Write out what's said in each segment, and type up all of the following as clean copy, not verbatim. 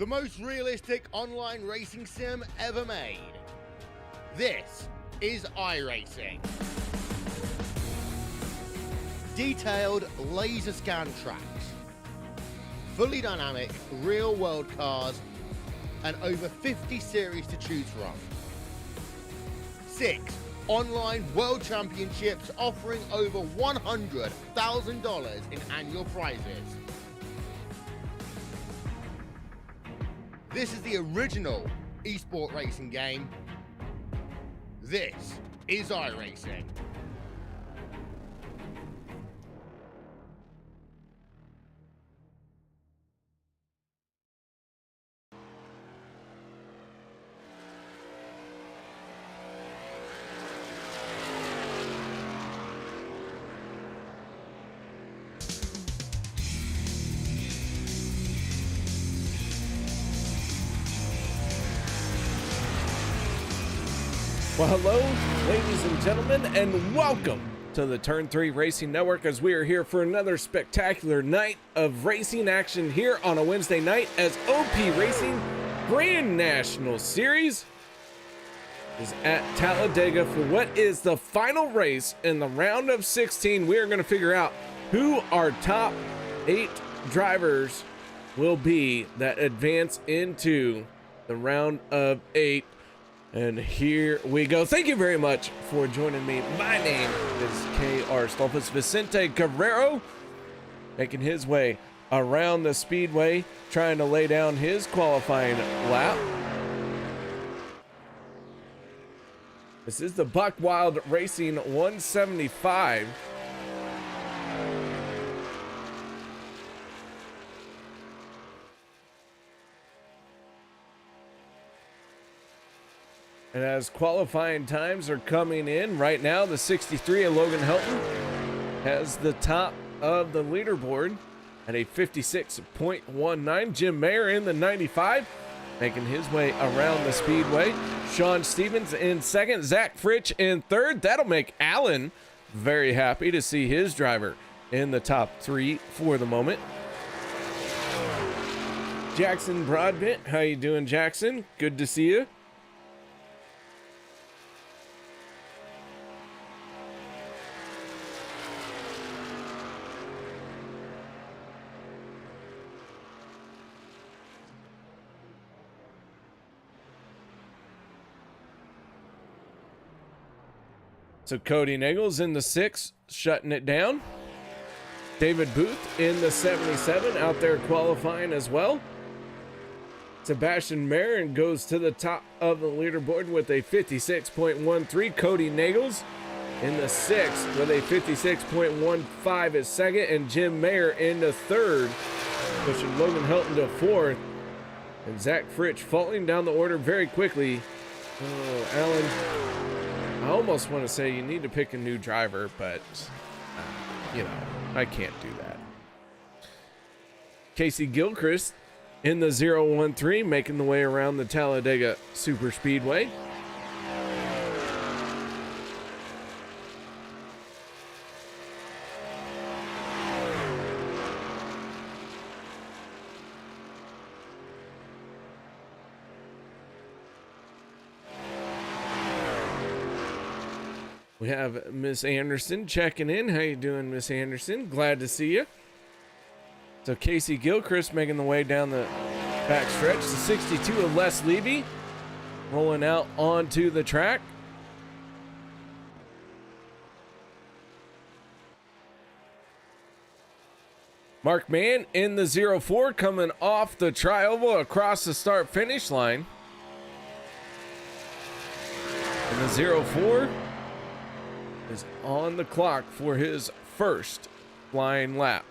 the most realistic online racing sim ever made. This is iRacing. Detailed laser scan tracks, fully dynamic real-world cars, and over 50 series to choose from. 6 online world championships offering over $100,000 in annual prizes. This is the original esport racing game. This is iRacing. Well, hello, ladies and gentlemen, and welcome to the Turn 3 Racing Network as we are here for another spectacular night of racing action here on a Wednesday night as OP Racing Grand National Series is at Talladega for what is the final race in the round of 16. We are going to figure out who our top 8 drivers will be that advance into the round of 8. And here we go. Thank you very much for joining me. My name is K.R. Stolfus. Vicente Guerrero making his way around the speedway, trying to lay down his qualifying lap. This is the Buck Wild Racing 175. And as qualifying times are coming in right now, the 63 of Logan Helton has the top of the leaderboard at a 56.19. Jim Mayer in the 95, making his way around the speedway. Sean Stevens in second, Zach Fritsch in third. That'll make Alan very happy to see his driver in the top 3 for the moment. Jackson Broadbent, how you doing, Jackson? Good to see you. So Cody Naegels in the 6, shutting it down. David Booth in the 77, out there qualifying as well. Sebastian Marin goes to the top of the leaderboard with a 56.13. Cody Naegels in the 6th with a 56.15 is second. And Jim Mayer in the 3rd, pushing Logan Helton to 4th. And Zach Fritsch falling down the order very quickly. Oh, Alan, I almost want to say you need to pick a new driver, but, you know, I can't do that. Casey Gilchrist in the 013, making the way around the Talladega Super Speedway. We have Miss Anderson checking in. How you doing, Miss Anderson? Glad to see you. So Casey Gilchrist making the way down the back stretch. The 62 of Les Levy rolling out onto the track. Mark Mann in the 04 coming off the tri-oval across the start-finish line. And the 04 is on the clock for his first flying lap.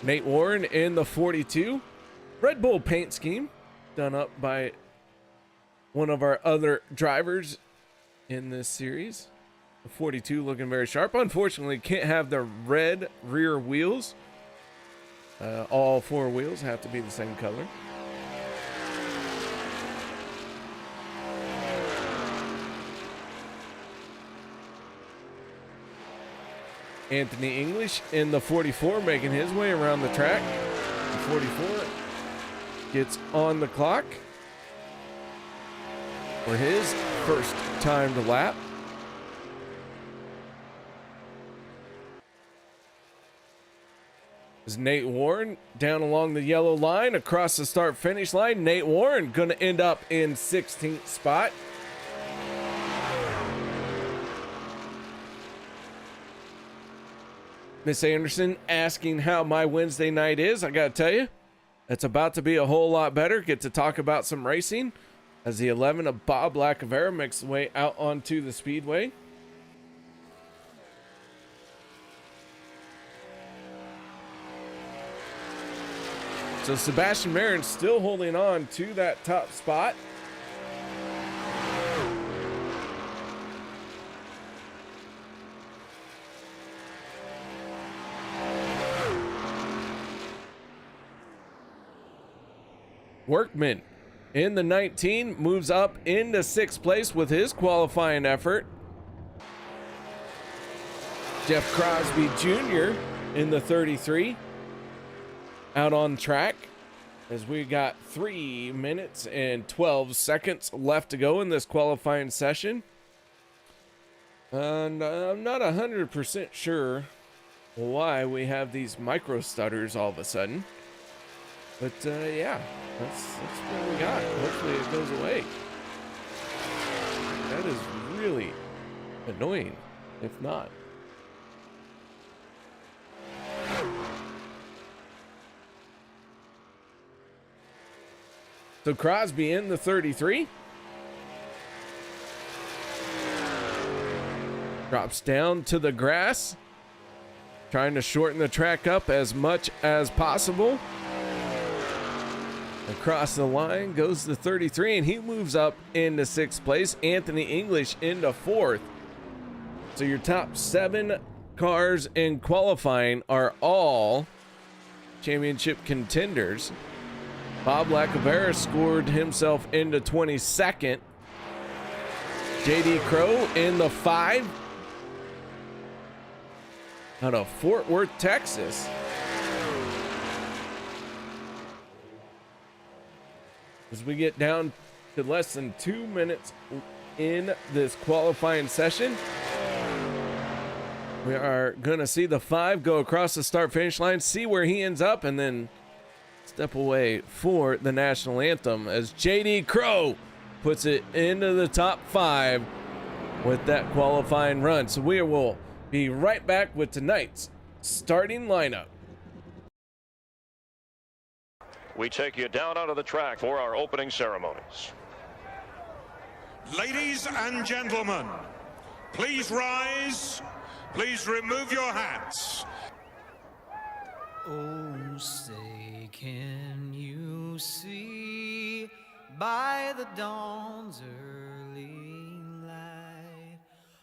Nate Warren in the 42. Red Bull paint scheme done up by one of our other drivers in this series. The 42 looking very sharp. Unfortunately, can't have the red rear wheels. All 4 wheels have to be the same color. Anthony English in the 44 making his way around the track. 1:44 gets on the clock for his first timed lap. Is Nate Warren down along the yellow line across the start finish line. Nate Warren going to end up in 16th spot. Miss Anderson asking how my Wednesday night is. I got to tell you, it's about to be a whole lot better. Get to talk about some racing as the 11 of Bob Lacavera makes the way out onto the speedway. So Sebastian Marin still holding on to that top spot. Workman in the 19 moves up into 6th place with his qualifying effort. Jeff Crosby Jr. in the 33 out on track as we got 3 minutes and 12 seconds left to go in this qualifying session. And I'm not 100% sure why we have these micro stutters all of a sudden. But yeah, that's what we got. Hopefully it goes away. That is really annoying, if not. So Crosby in the 33. Drops down to the grass. Trying to shorten the track up as much as possible. Across the line goes the 33, and he moves up into 6th place. Anthony English into 4th. So your top 7 cars in qualifying are all championship contenders. Bob Lacavera scored himself into 22nd. JD Crow in the 5 out of Fort Worth, Texas. As we get down to less than 2 minutes in this qualifying session, we are going to see the 5 go across the start finish line, see where he ends up, and then step away for the national anthem as JD Crow puts it into the top 5 with that qualifying run. So we will be right back with tonight's starting lineup. We take you down onto the track for our opening ceremonies. Ladies and gentlemen, please rise. Please remove your hats. Oh, say, can you see by the dawn's early light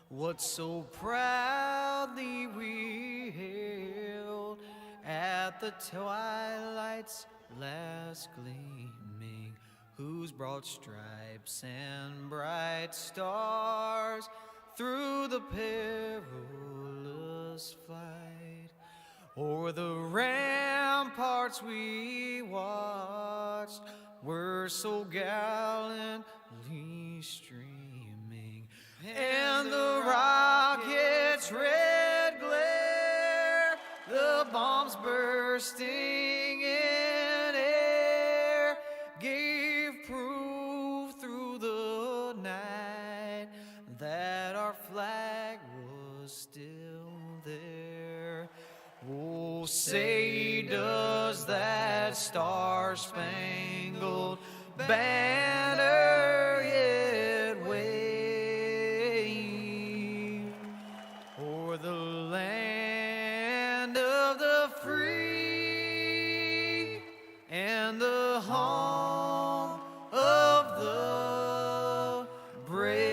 what so proudly we hailed at the twilight's last gleaming, whose broad stripes and bright stars through the perilous flight o'er the ramparts we watched were so gallantly streaming, and the rocket's red glare, the bombs bursting in air, gave proof through the night that our flag was still there. Oh, say does that star-spangled banner yet wave o'er the land of the free and the home of the brave?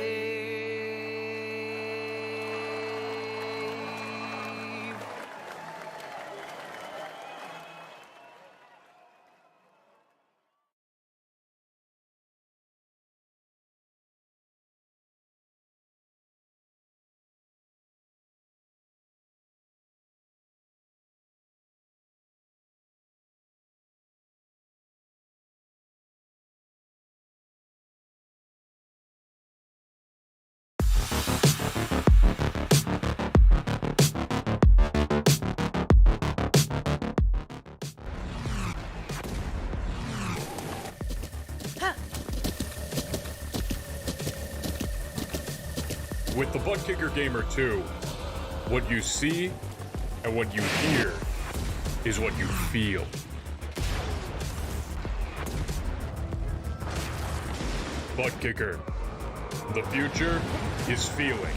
With the Butt Kicker Gamer 2, what you see and what you hear is what you feel. Butt Kicker. The future is feeling.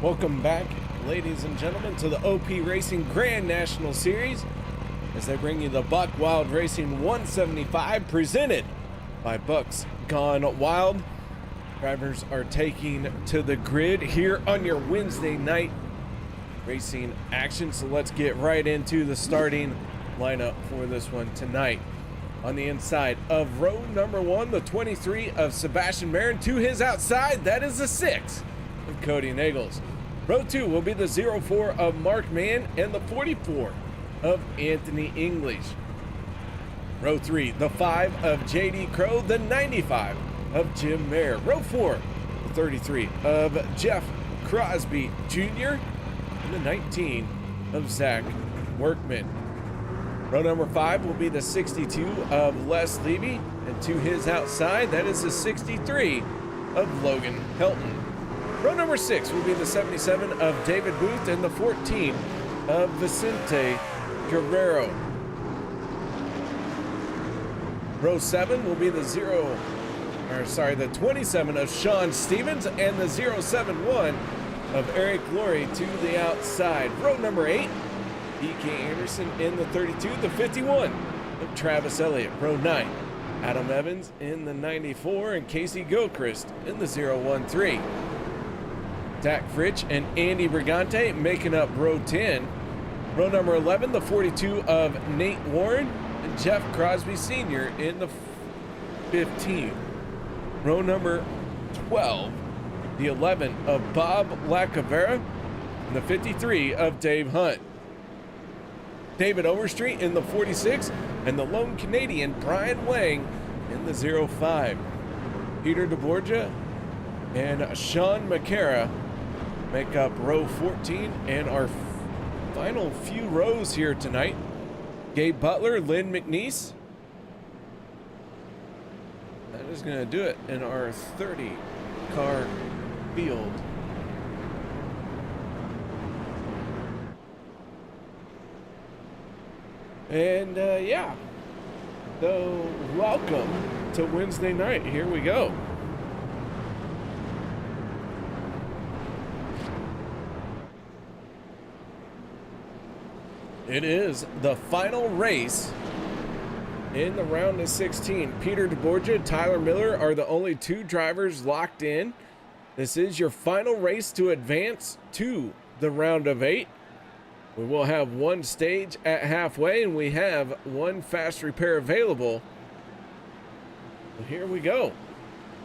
Welcome back, ladies and gentlemen, to the OP Racing Grand National Series as they bring you the Buck Wild Racing 175 presented by Bucks Gone Wild. Drivers are taking to the grid here on your Wednesday night racing action. So let's get right into the starting lineup for this one tonight. On the inside of row number 1, the 23 of Sebastian Marin. To his outside, that is the 6 of Cody Nagels. Row 2 will be the 04 of Mark Mann and the 44 of Anthony English. Row 3, the 5 of JD Crow, the 95 of Jim Mayer. Row 4, the 33 of Jeff Crosby Jr. and the 19 of Zach Workman. Row number 5 will be the 62 of Les Levy, and to his outside, that is the 63 of Logan Helton. Row number 6 will be the 77 of David Booth and the 14 of Vicente Guerrero. Row 7 will be the 27 of Sean Stevens and the 071 of Eric Glory to the outside. Row number 8, DK Anderson in the 32, the 51 of Travis Elliott. Row 9, Adam Evans in the 94 and Casey Gilchrist in the 013. Dak Fritch and Andy Brigante making up row 10. Row number 11, the 42 of Nate Warren and Jeff Crosby Sr. in the 15. Row number 12, the 11 of Bob Lacavera and the 53 of Dave Hunt. David Overstreet in the 46 and the lone Canadian Brian Wang in the 05. Peter deBorja and Sean McCara make up row 14 and our final few rows here tonight. Gabe Butler, Lynn McNeese. That is going to do it in our 30 car field. And yeah, so welcome to Wednesday night. Here we go. It is the final race in the round of 16. Peter deBorja, Tyler Miller are the only two drivers locked in. This is your final race to advance to the round of 8. We will have one stage at halfway, and we have one fast repair available. So here we go.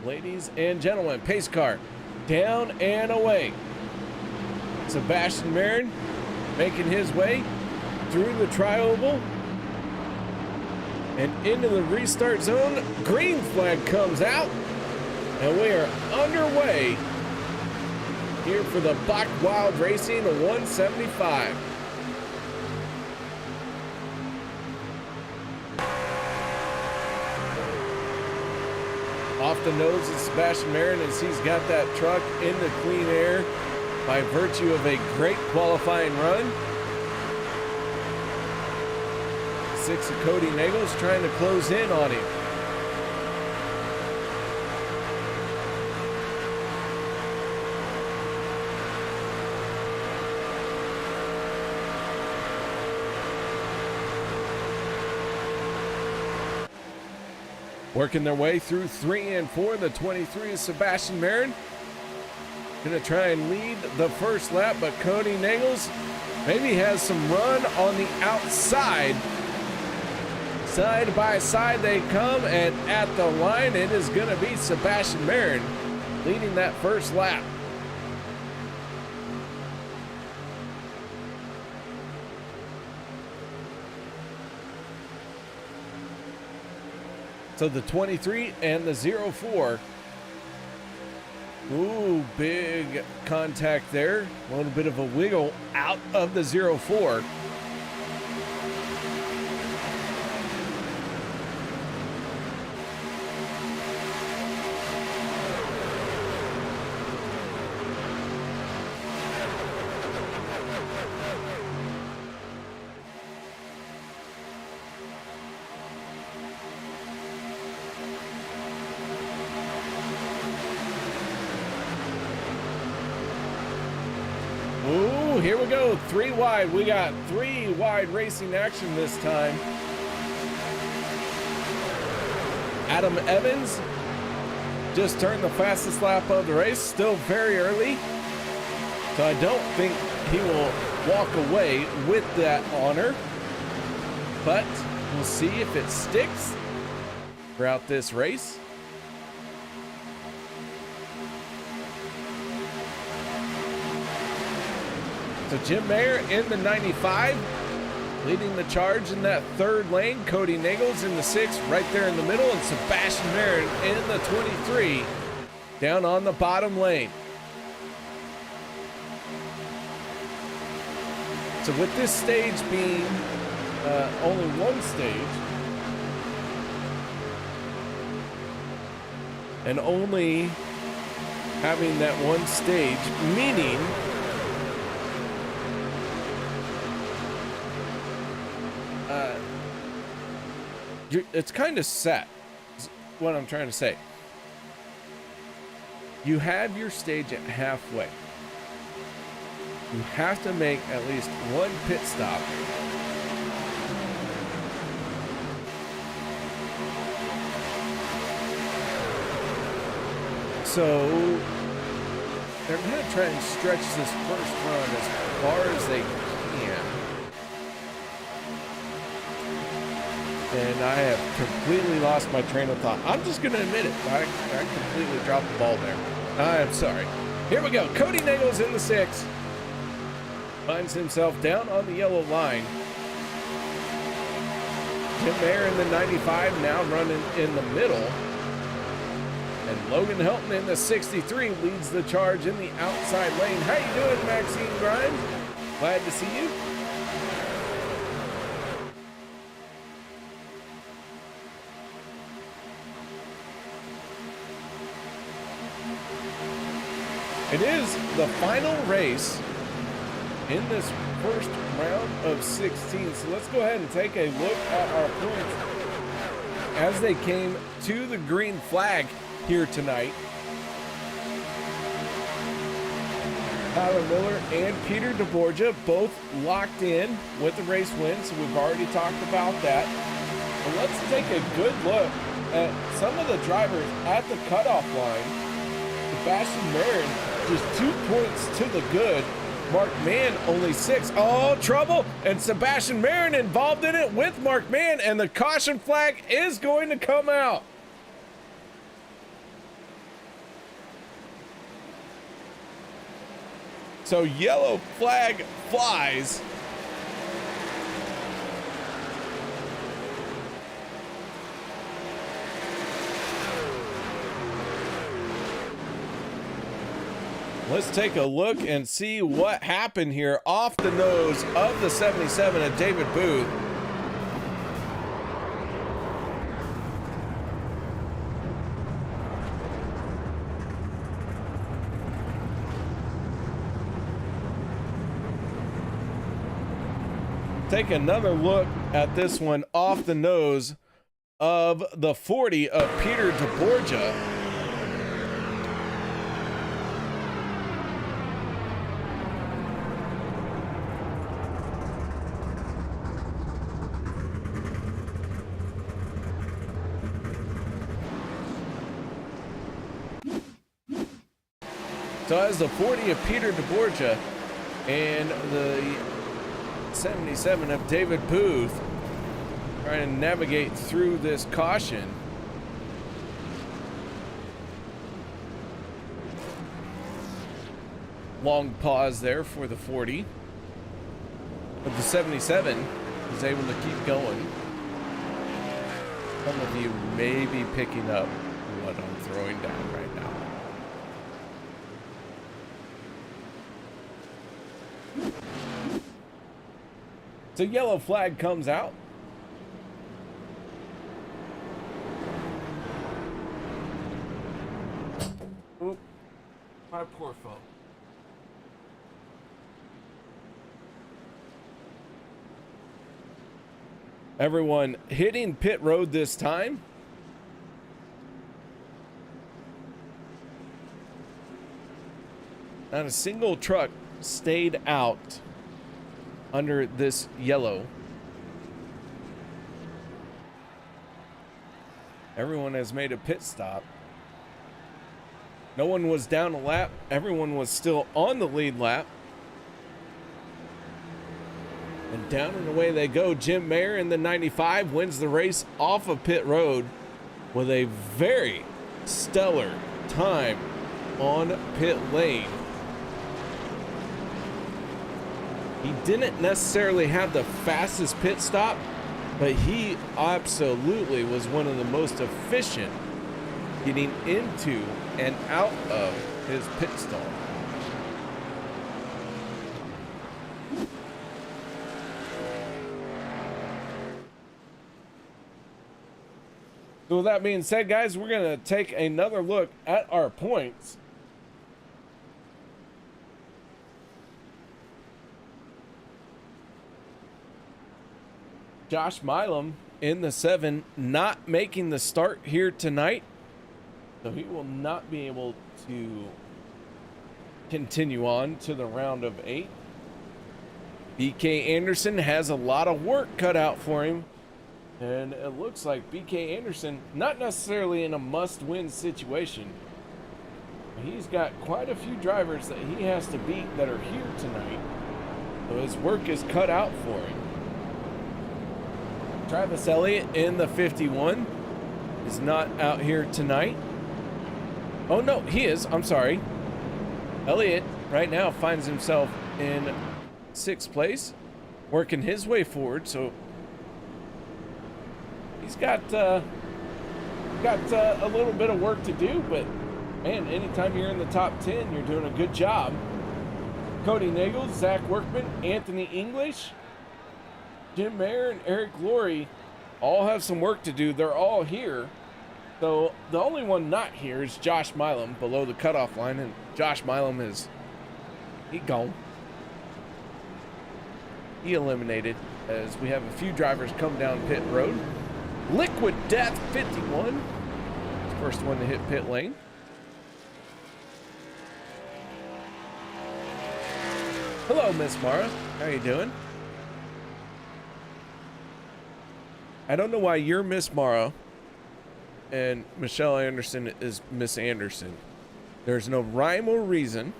Ladies and gentlemen, pace car down and away. Sebastian Marin making his way through the tri-oval and into the restart zone. Green flag comes out, and we are underway here for the Buck Wild Racing 175. Off the nose of Sebastian Marin as he's got that truck in the clean air by virtue of a great qualifying run. 6 of Cody Nagels trying to close in on him. Working their way through 3 and 4, the 23 is Sebastian Marin. Gonna try and lead the first lap, but Cody Nagels maybe has some run on the outside. Side by side they come, and at the line it is gonna be Sebastian Marin leading that first lap. So the 23 and the 04. Ooh, big contact there. A little bit of a wiggle out of the 04. Ooh, here we go. 3 wide. We got 3 wide racing action this time. Adam Evans just turned the fastest lap of the race. Still very early. So I don't think he will walk away with that honor. But we'll see if it sticks throughout this race. So Jim Mayer in the 95, leading the charge in that 3rd lane. Cody Nagels in the 6, right there in the middle, and Sebastian Marin in the 23, down on the bottom lane. So with this stage being only one stage, and only having that one stage, meaning it's kind of set, is what I'm trying to say. You have your stage at halfway. You have to make at least one pit stop. So they're going to try and stretch this first run as far as they can. And I have completely lost my train of thought. I'm just going to admit it. I completely dropped the ball there. I'm sorry. Here we go. Cody Nagels in the 6. Finds himself down on the yellow line. Jim Mayer in the 95 now running in the middle. And Logan Helton in the 63 leads the charge in the outside lane. How you doing, Maxine Grimes? Glad to see you. It is the final race in this first round of 16. So let's go ahead and take a look at our points as they came to the green flag here tonight. Tyler Miller and Peter deBorja both locked in with the race win, so we've already talked about that. And let's take a good look at some of the drivers at the cutoff line. Sebastian Marin just 2 points to the good. Mark Mann only 6. Oh, trouble! And Sebastian Marin involved in it with Mark Mann, and the caution flag is going to come out. So yellow flag flies. Let's take a look and see what happened here off the nose of the 77 of David Booth. Take another look at this one off the nose of the 40 of Peter deBorja. So as the 40 of Peter deBorja and the 77 of David Booth trying to navigate through this caution. Long pause there for the 40. But the 77 is able to keep going. Some of you may be picking up what I'm throwing down right now. So yellow flag comes out. Oop, my poor phone. Everyone hitting pit road this time. Not a single truck stayed out under this yellow. Everyone has made a pit stop. No one was down a lap. Everyone was still on the lead lap. And down and away they go. Jim Mayer in the 95 wins the race off of pit road with a very stellar time on pit lane. He didn't necessarily have the fastest pit stop, but he absolutely was one of the most efficient getting into and out of his pit stall. So with that being said, guys, we're going to take another look at our points. Josh Milam in the 7 not making the start here tonight. So he will not be able to continue on to the round of 8. BK Anderson has a lot of work cut out for him. And it looks like BK Anderson, not necessarily in a must-win situation. He's got quite a few drivers that he has to beat that are here tonight. So his work is cut out for him. Travis Elliott in the 51 is not out here tonight. Oh no, he is. I'm sorry. Elliott right now finds himself in 6th place, working his way forward. So he's got a little bit of work to do, but man, anytime you're in the top 10, you're doing a good job. Cody Nagel, Zach Workman, Anthony English, Jim Mayer, and Eric Laurie all have some work to do. They're all here. So the only one not here is Josh Milam below the cutoff line, and Josh Milam is gone. He eliminated as we have a few drivers come down pit road. Liquid Death 51, first one to hit pit lane. Hello, Miss Mara. How you doing? I don't know why you're Miss Mara and Michelle Anderson is Miss Anderson. There's no rhyme or reason,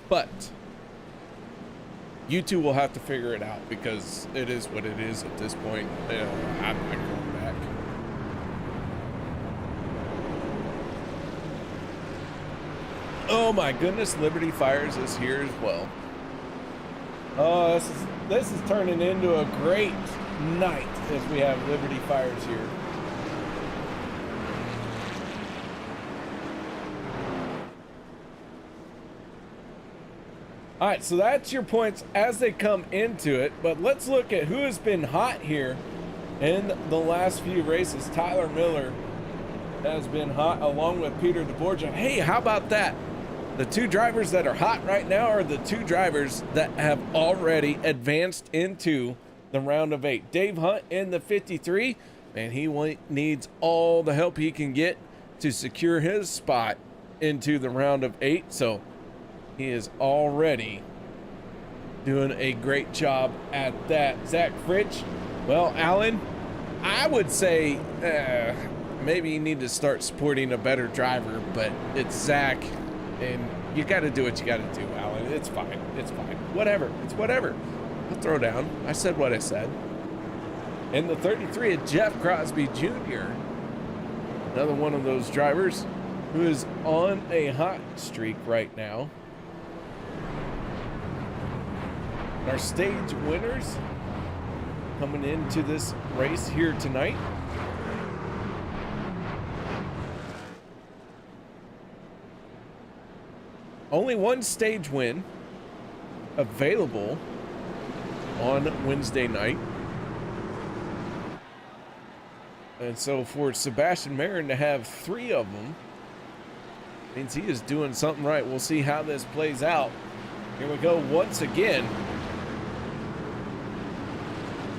but you two will have to figure it out because it is what it is at this point. I'm not going back. Oh my goodness, Liberty Fires is here as well. Oh, this is turning into a great night as we have Liberty Fires here. All right, so that's your points as they come into it, but let's look at who has been hot here in the last few races. Tyler Miller has been hot along with Peter deBorja. Hey, how about that? The two drivers that are hot right now are the two drivers that have already advanced into the round of 8. Dave Hunt in the 53, and he needs all the help he can get to secure his spot into the round of 8. So he is already doing a great job at that. Zach Fritsch, well, Alan, I would say maybe you need to start supporting a better driver, but it's Zach, and you got to do what you got to do, Alan. It's fine. It's fine. Whatever. It's whatever. I'll throw down. I said what I said. In the 33, Jeff Crosby Jr., another one of those drivers who is on a hot streak right now. Our stage winners coming into this race here tonight. Only one stage win available on Wednesday night. And so for Sebastian Marin to have 3 of them means he is doing something right. We'll see how this plays out. Here we go once again.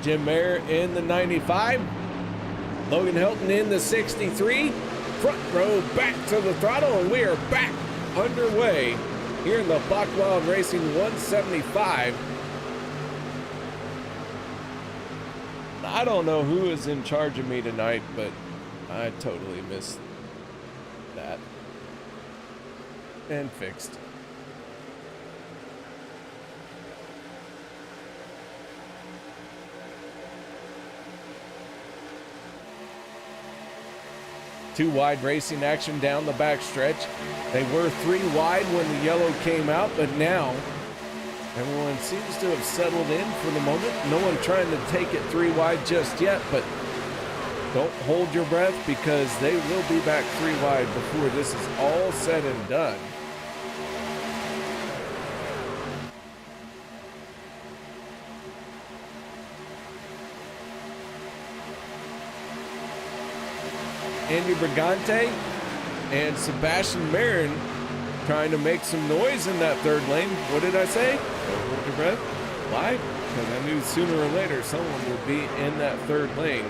Jim Mayer in the 95. Logan Helton in the 63. Front row back to the throttle, and we are back underway here in the Buck Wild Racing 175. I don't know who is in charge of me tonight, but I totally missed that. And fixed. Two wide racing action down the back stretch. They were 3 wide when the yellow came out, but now everyone seems to have settled in for the moment. No one trying to take it 3 wide just yet, but don't hold your breath because they will be back 3 wide before this is all said and done. Andy Brigante and Sebastian Marin trying to make some noise in that 3rd lane. What did I say? Don't hold your breath. Why? Because I knew sooner or later someone would be in that 3rd lane.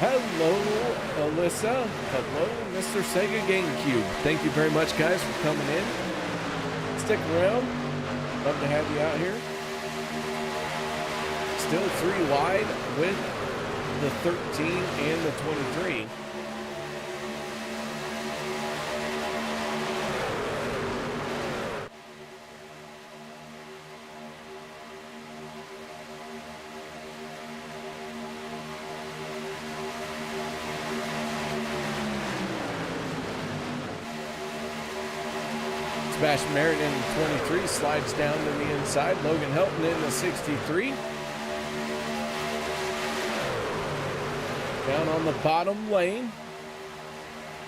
Hello, Alyssa. Hello, Mr. Sega GameCube. Thank you very much, guys, for coming in. Stick around. Love to have you out here. Still 3 wide with the 13 and the 23. Sebastian Marin in the 23 slides down to the inside. Logan Helton in the 63. Down on the bottom lane.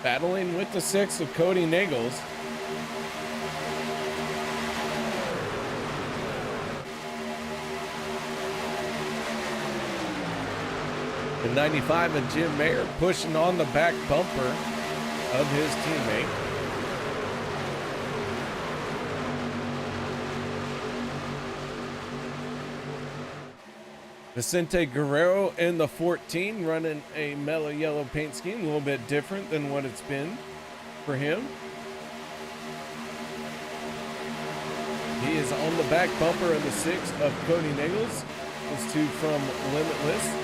Battling with the 6 of Cody Nagels. The 95 of Jim Mayer pushing on the back bumper of his teammate. Vicente Guerrero in the 14, running a mellow yellow paint scheme, a little bit different than what it's been for him. He is on the back bumper of the 6 of Cody Nagels. Those 2 from Limitless.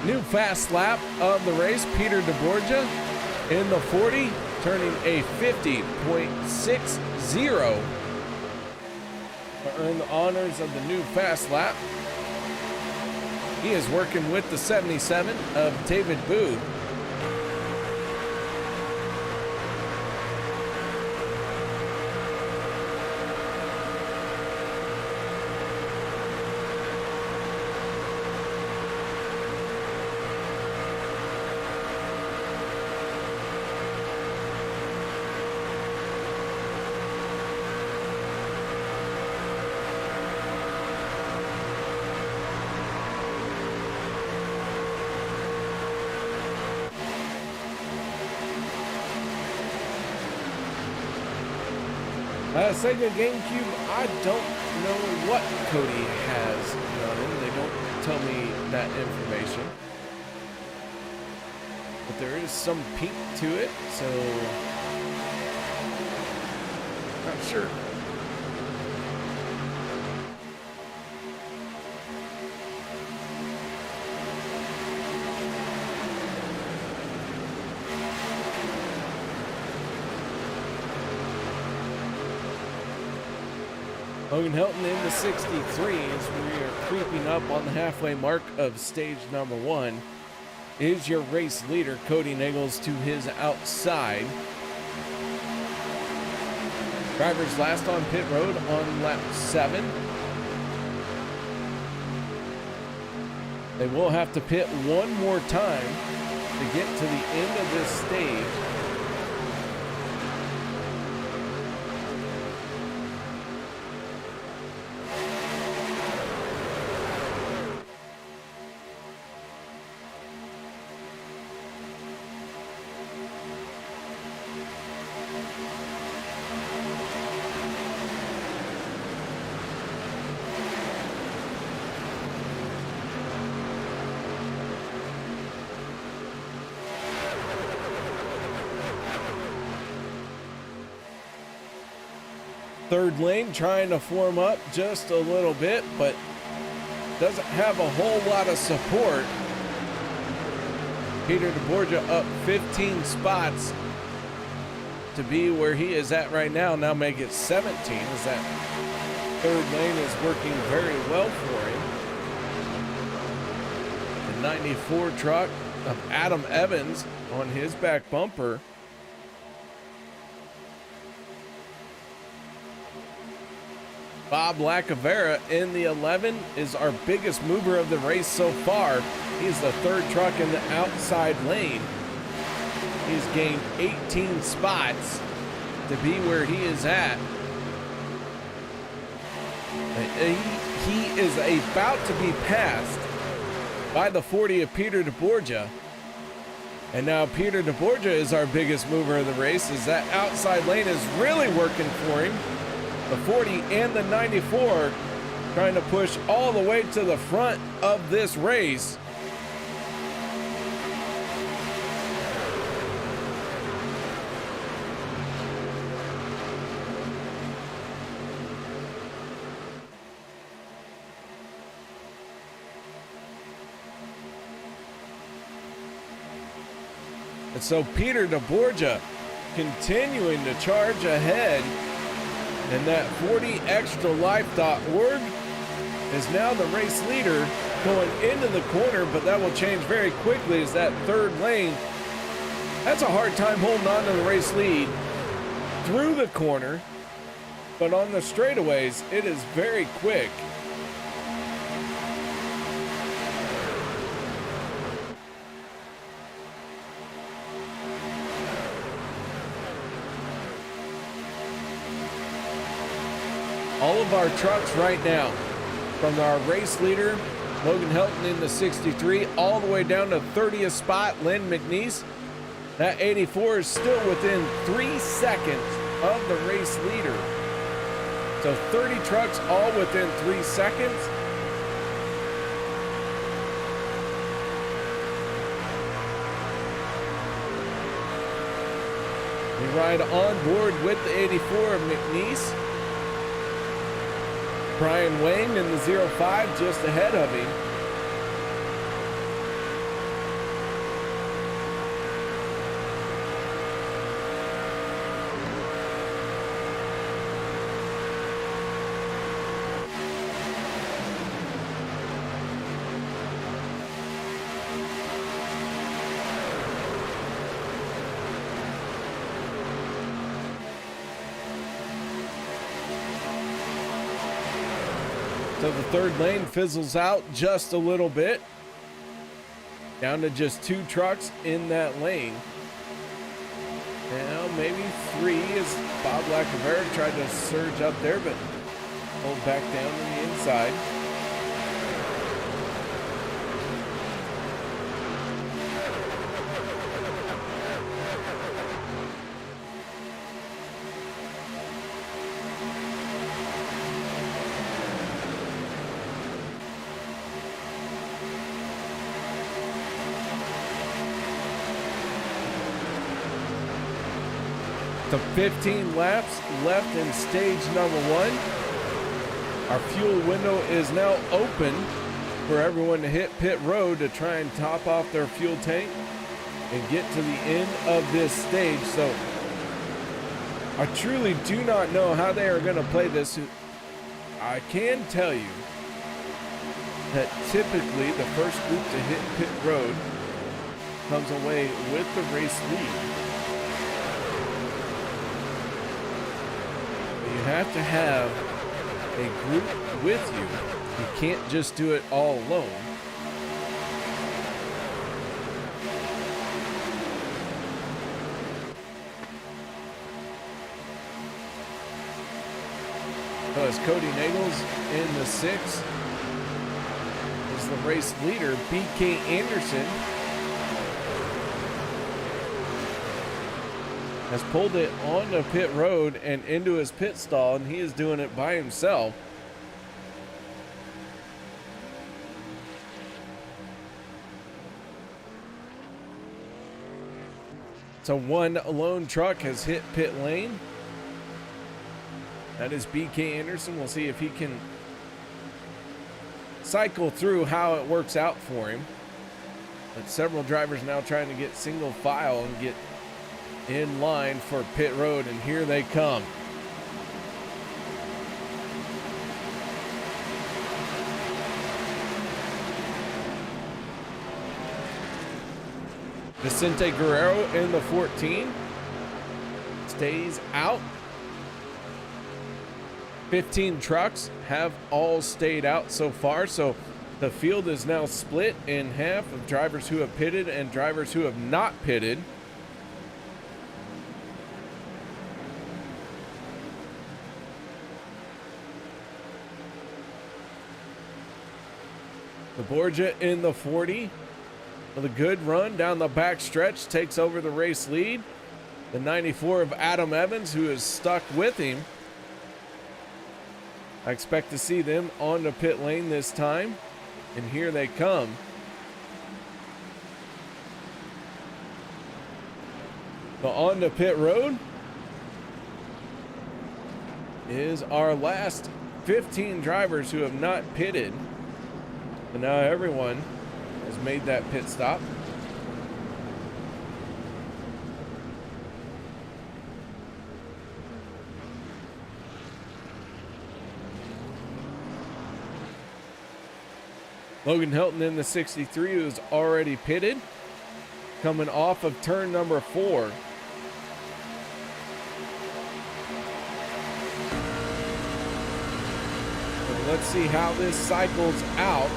New fast lap of the race, Peter deBorja in the 40, turning a 50.60 to earn the honors of the new fast lap. He is working with the 77 of David Booth. Sega GameCube, I don't know what Cody has running. They don't tell me that information. But there is some pink to it, so not sure. Logan Helton into 63 as we are creeping up on the halfway mark of stage number 1. Is your race leader, Cody Nichols, to his outside. Drivers last on pit road on lap 7. They will have to pit one more time to get to the end of this stage. Third lane trying to form up just a little bit, but doesn't have a whole lot of support. Peter deBorja up 15 spots to be where he is at right now. Now make it 17 as that third lane is working very well for him. The 94 truck of Adam Evans on his back bumper. Bob Lacavera in the 11 is our biggest mover of the race so far. He's the third truck in the outside lane. He's gained 18 spots to be where he is at. He is about to be passed by the 40 of Peter deBorja. And now Peter deBorja is our biggest mover of the race as that outside lane is really working for him. The 40 and the 94 trying to push all the way to the front of this race. And so Peter deBorja continuing to charge ahead. And that 40extralife.org is now the race leader going into the corner, but that will change very quickly as that third lane has a hard time holding on to the race lead through the corner, but on the straightaways, it is very quick. All of our trucks right now, from our race leader, Logan Helton in the 63, all the way down to 30th spot, Lynn McNeese. That 84 is still within 3 seconds of the race leader. So 30 trucks all within 3 seconds. We ride on board with the 84 of McNeese. Brian Wayne in the 05 just ahead of him. So the third lane fizzles out just a little bit. Down to just 2 trucks in that lane. Now maybe 3 as Bob Lacavera tried to surge up there, but pulled back down on the inside. So 15 laps left in stage number 1. Our fuel window is now open for everyone to hit pit road to try and top off their fuel tank and get to the end of this stage. So I truly do not know how they are going to play this. I can tell you that typically the first group to hit pit road comes away with the race lead. You have to have a group with you. You can't just do it all alone. So as Cody Nagels in the 6 is the race leader, BK Anderson has pulled it onto pit road and into his pit stall, and he is doing it by himself. So one lone truck has hit pit lane. That is BK Anderson. We'll see if he can cycle through how it works out for him. But several drivers now trying to get single file and get in line for pit road, and here they come. Vicente Guerrero in the 14 stays out. 15 trucks have all stayed out so far, so the field is now split in half of drivers who have pitted and drivers who have not pitted. deBorja in the 40 with a good run down the back stretch, takes over the race lead. The 94 of Adam Evans, who is stuck with him. I expect to see them on the pit lane this time, and here they come. So on the pit road is our last 15 drivers who have not pitted. And now everyone has made that pit stop. Logan Helton in the 63, who's already pitted, coming off of turn number 4. So let's see how this cycles out.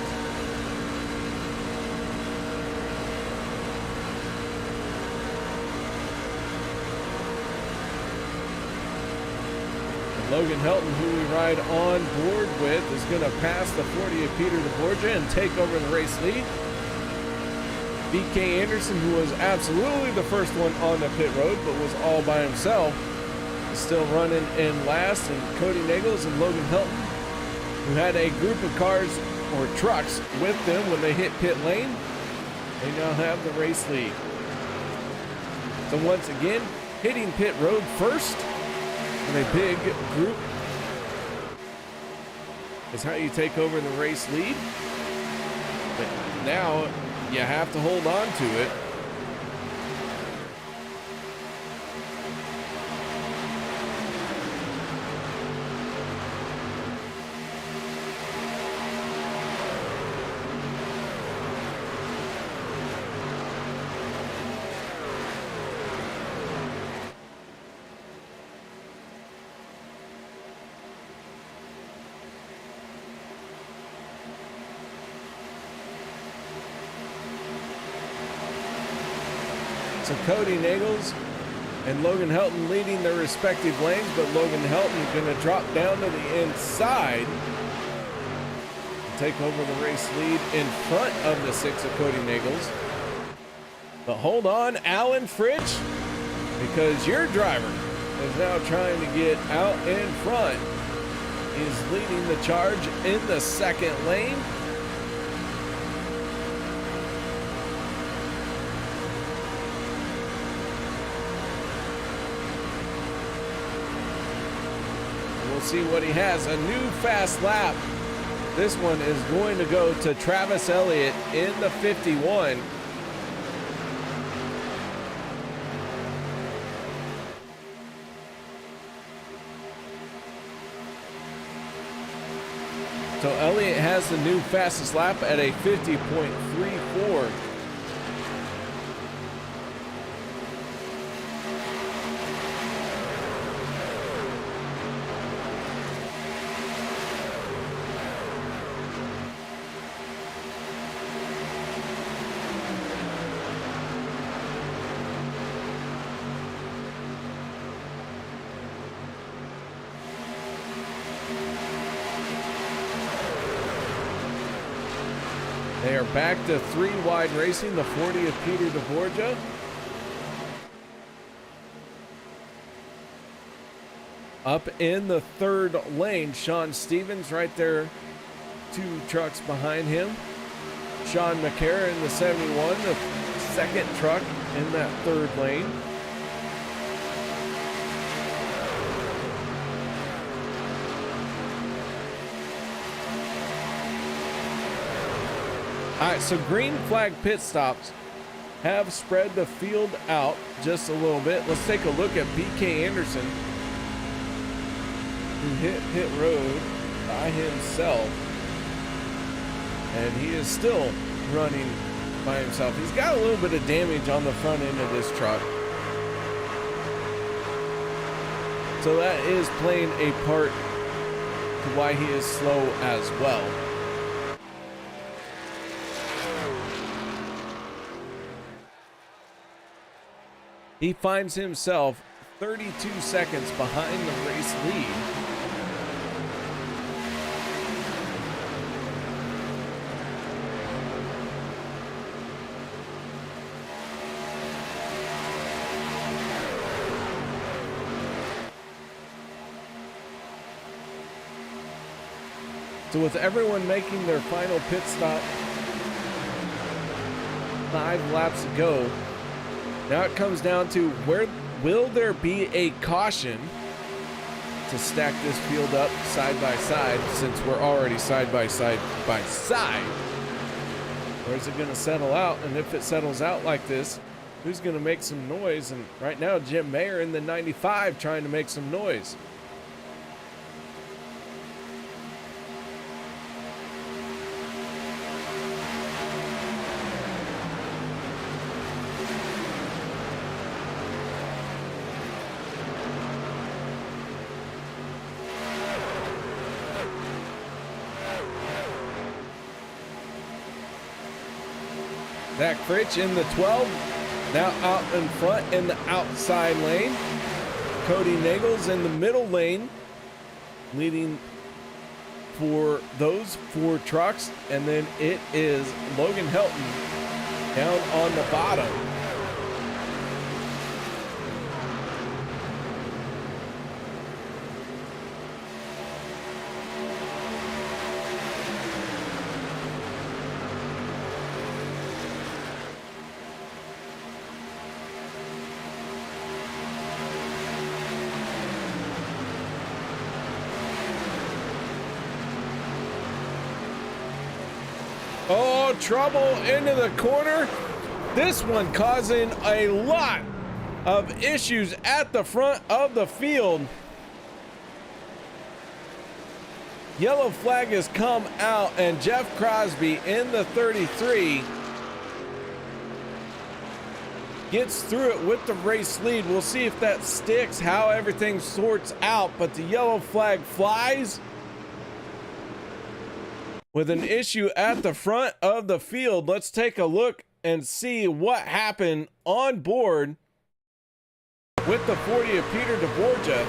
Logan Helton, who we ride on board with, is going to pass the 40 of Peter deBorja and take over the race lead. BK Anderson, who was absolutely the first one on the pit road, but was all by himself, is still running in last. And Cody Nagels and Logan Helton, who had a group of cars or trucks with them when they hit pit lane, they now have the race lead. So once again, hitting pit road first in a big group is how you take over the race lead. But now you have to hold on to it. So Cody Nagels and Logan Helton leading their respective lanes, but Logan Helton going to drop down to the inside and take over the race lead in front of the 6 of Cody Nagels. But hold on, Alan Fritsch, because your driver is now trying to get out in front. He's leading the charge in the second lane. We'll see what he has. A new fast lap. This one is going to go to Travis Elliott in the 51. So Elliott has the new fastest lap at a 50.34. They are back to 3 wide racing, the 40 of Peter deBorja. Up in the 3rd lane, Sean Stevens right there, 2 trucks behind him. Sean McCarra in the 71, the 2nd truck in that 3rd lane. All right, so green flag pit stops have spread the field out just a little bit. Let's take a look at BK Anderson, who hit pit road by himself, and he is still running by himself. He's got a little bit of damage on the front end of this truck, so that is playing a part to why he is slow as well. He finds himself 32 seconds behind the race lead. So with everyone making their final pit stop, 5 laps to go, now it comes down to will there be a caution to stack this field up side by side, since we're already side by side, or is it going to settle out? And if it settles out like this, who's going to make some noise? And right now Jim Mayer in the 95 trying to make some noise. Zach Fritch in the 12, now out in front in the outside lane. Cody Nagels in the middle lane, leading for those 4 trucks. And then it is Logan Helton down on the bottom. Oh, trouble into the corner. This one causing a lot of issues at the front of the field. Yellow flag has come out, and Jeff Crosby in the 33 gets through it with the race lead. We'll see if that sticks, how everything sorts out, but the yellow flag flies with an issue at the front of the field. Let's take a look and see what happened on board with the 40 of Peter deBorja.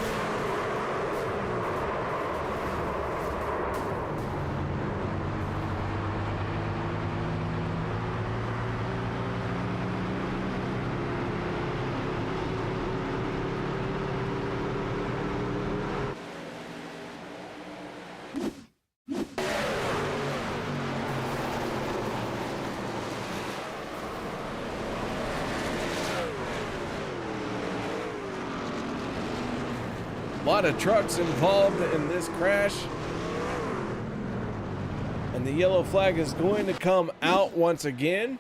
lot of trucks involved in this crash. And the yellow flag is going to come out once again.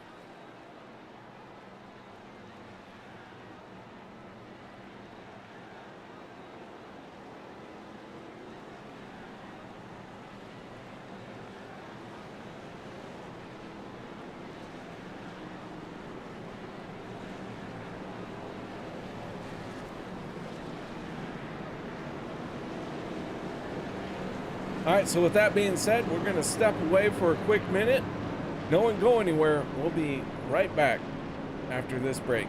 All right, so with that being said, we're going to step away for a quick minute. No one go anywhere. We'll be right back after this break.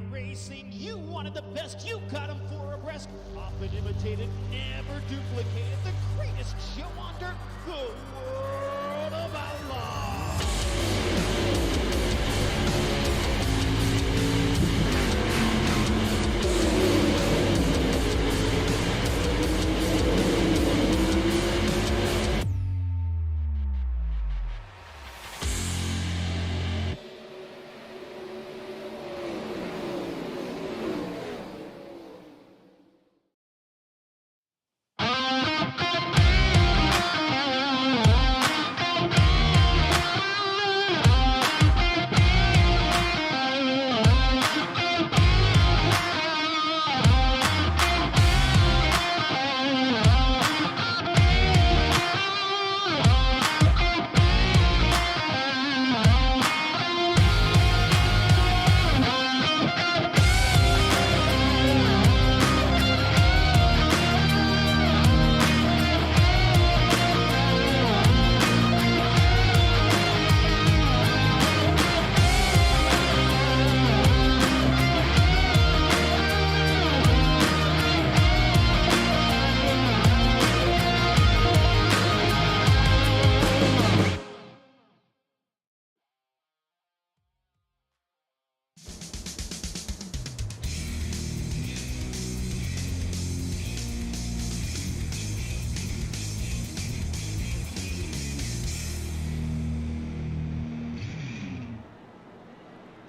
Racing, you wanted the best, you got them for abreast. Often imitated, never duplicated. The greatest show on dirt, the World of Outlaws.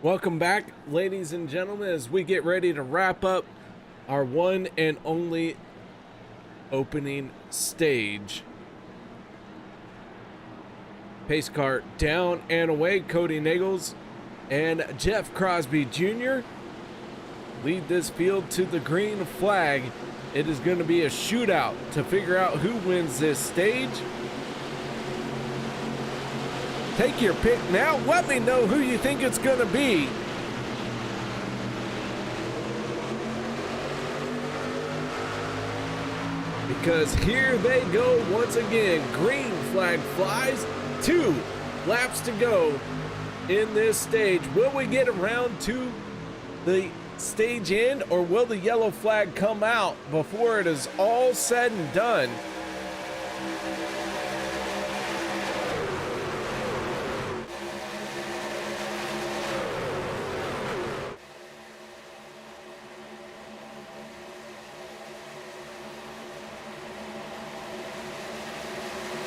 Welcome back, ladies and gentlemen, as we get ready to wrap up our one and only opening stage. Pace car down and away. Cody Nagels and Jeff Crosby Jr. lead this field to the green flag. It is going to be a shootout to figure out who wins this stage. Take your pick now. Let me know who you think it's going to be. Because here they go once again. Green flag flies. 2 laps to go in this stage. Will we get around to the stage end, or will the yellow flag come out before it is all said and done?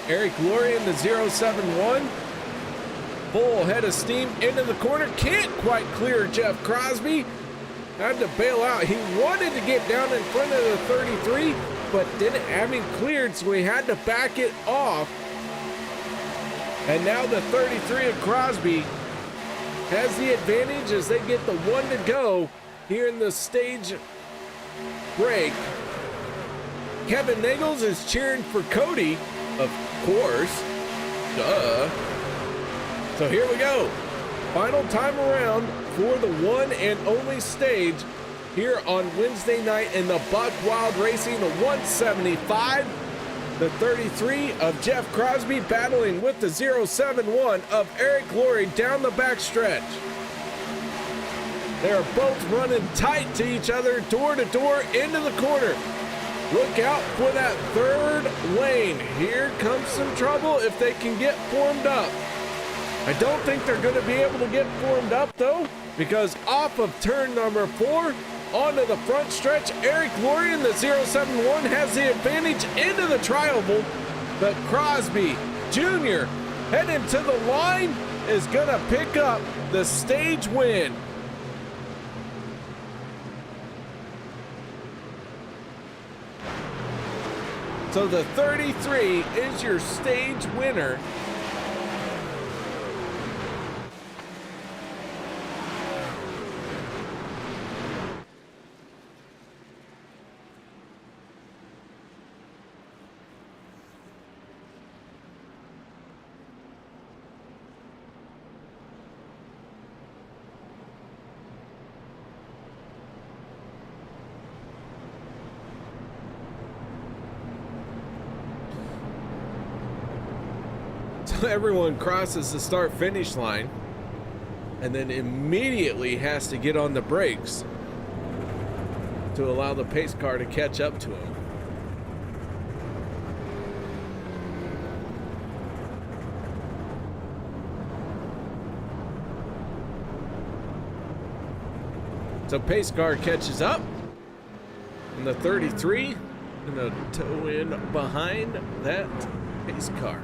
Eric Lorian, the 071, full head of steam into the corner. Can't quite clear Jeff Crosby. Had to bail out. He wanted to get down in front of the 33, but didn't have him cleared, so he had to back it off. And now the 33 of Crosby has the advantage as they get the 1 to go here in the stage break. Kevin Nagels is cheering for Cody, of course. Duh. So here we go. Final time around for the one and only stage here on Wednesday night in the Buck Wild Racing 175. The 33 of Jeff Crosby battling with the 071 of Eric Laurie down the backstretch. They are both running tight to each other, door to door into the corner. Look out for that third lane. Here comes some trouble if they can get formed up. I don't think they're going to be able to get formed up though, because off of turn number 4 onto the front stretch, Eric Lorian, the 071, has the advantage into the tri-oval, but Crosby Jr. heading to the line is going to pick up the stage win. So the 33 is your stage winner. Everyone crosses the start-finish line and then immediately has to get on the brakes to allow the pace car to catch up to him. So pace car catches up, and the 33 gonna tow in behind that pace car.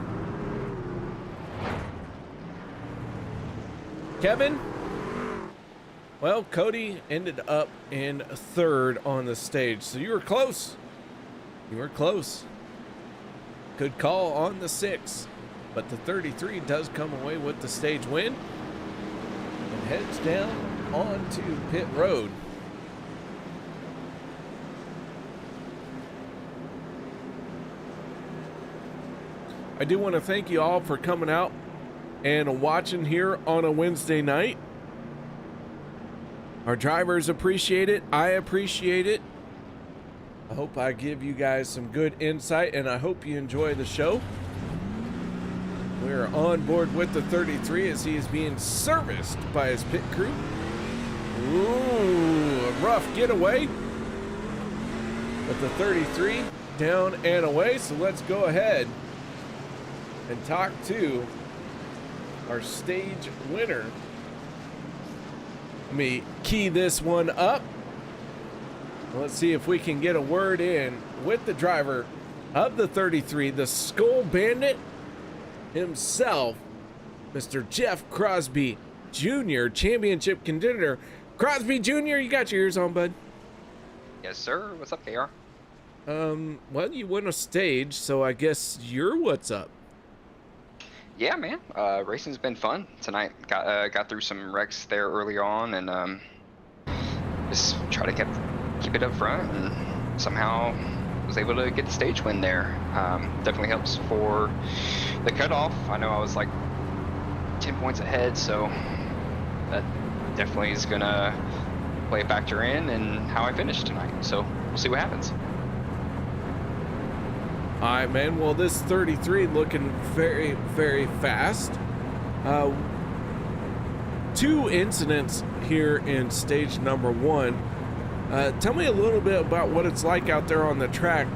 Kevin? Well, Cody ended up in 3rd on the stage, so you were close. You were close. Good call on the 6, but the 33 does come away with the stage win and heads down onto pit road. I do want to thank you all for coming out and watching here on a Wednesday night. Our drivers appreciate it. I appreciate it. I hope I give you guys some good insight, and I hope you enjoy the show. We're on board with the 33 as he is being serviced by his pit crew. Ooh, a rough getaway. But the 33 down and away, so let's go ahead and talk to our stage winner. Let me key this one up. Let's see if we can get a word in with the driver of the 33, the Skull Bandit himself, Mr. Jeff Crosby Jr., championship contender. Crosby Jr., you got your ears on, bud? Yes, sir. What's up, KR? Well, you won a stage, so I guess you're what's up. Yeah, man. Racing's been fun tonight. Got through some wrecks there early on, and just try to keep it up front, and somehow was able to get the stage win there. Definitely helps for the cutoff. I know I was like 10 points ahead, so that definitely is gonna play a factor in how I finish tonight. So we'll see what happens. All right, man. Well, this 33 looking very, very fast. 2 incidents here in stage number 1. Tell me a little bit about what it's like out there on the track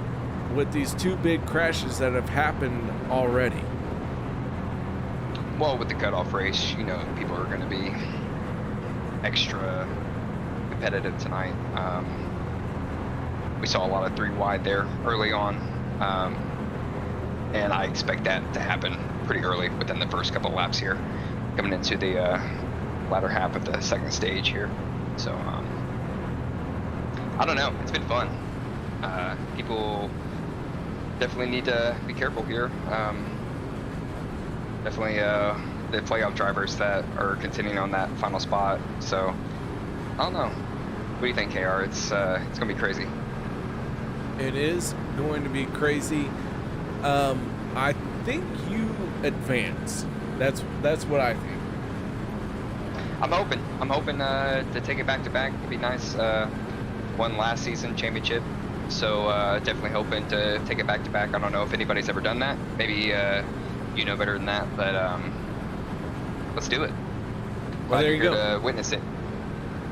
with these 2 big crashes that have happened already. Well, with the cutoff race, you know, people are going to be extra competitive tonight. We saw a lot of 3 wide there early on, and I expect that to happen pretty early within the first couple of laps here, coming into the latter half of the second stage here. So I don't know, it's been fun. People definitely need to be careful here. Definitely the playoff drivers that are continuing on that final spot. So I don't know. What do you think, KR? It's gonna be crazy. It is going to be crazy. I think you advance. That's what I think. I'm hoping to take it back to back. It'd be nice. Won last season championship, so definitely hoping to take it back to back. I don't know if anybody's ever done that. Maybe you know better than that, but let's do it. Well, there you go. To witness it.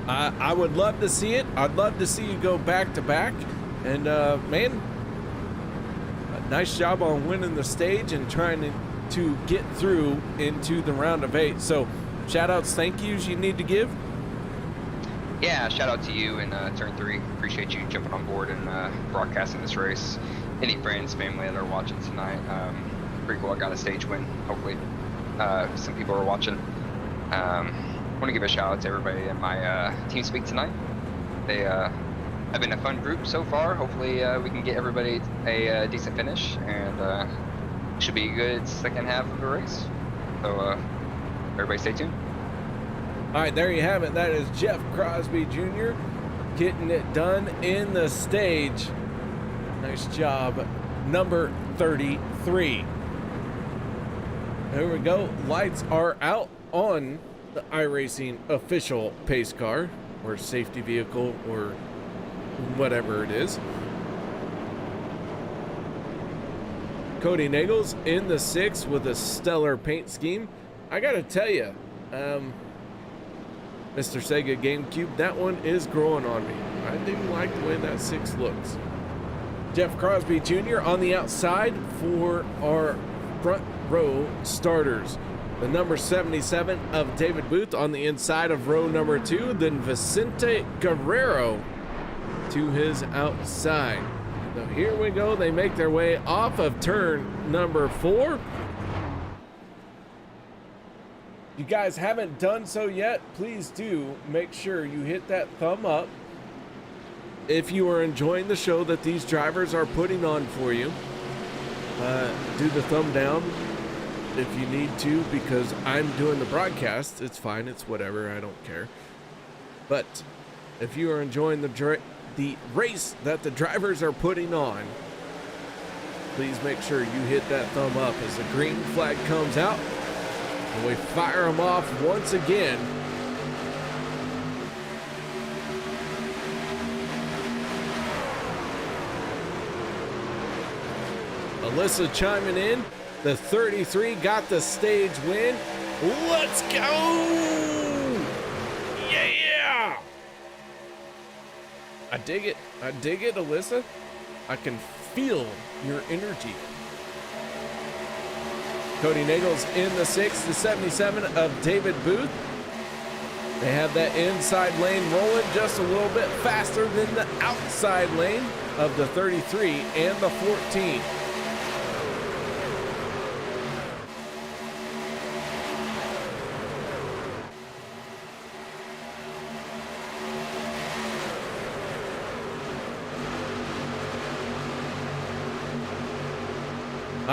I would love to see it. I'd love to see you go back to back. And man, nice job on winning the stage and trying to get through into the round of 8. So shout outs, thank yous you need to give. Yeah, shout out to you and Turn 3. Appreciate you jumping on board and broadcasting this race. Any friends, family that are watching tonight, pretty cool. I got a stage win. Hopefully, some people are watching. Want to give a shout out to everybody in my team speak tonight. They have been a fun group so far. Hopefully, we can get everybody a decent finish, and should be a good second half of the race. So, everybody stay tuned. All right, there you have it. That is Jeff Crosby Jr. getting it done in the stage. Nice job, number 33. There we go. Lights are out on the iRacing official pace car or safety vehicle or whatever it is. Cody Nagels in the 6 with a stellar paint scheme. I gotta tell you, Mr. Sega GameCube, that one is growing on me. I do like the way that 6 looks. Jeff Crosby Jr. on the outside for our front row starters. The number 77 of David Booth on the inside of row number 2. Then Vicente Guerrero to his outside. So here we go. They make their way off of turn number 4. You guys haven't done so yet, please do make sure you hit that thumb up if you are enjoying the show that these drivers are putting on for you. Do the thumb down if you need to, because I'm doing the broadcast. It's fine, it's whatever, I don't care. But if you are enjoying the race that the drivers are putting on, please make sure you hit that thumb up as the green flag comes out. And we fire them off once again. Alyssa chiming in. The 33 got the stage win. Let's go! Yeah! I dig it. I dig it, Alyssa. I can feel your energy. Cody Nagels in the 6, the 77 of David Booth. They have that inside lane rolling just a little bit faster than the outside lane of the 33 and the 14.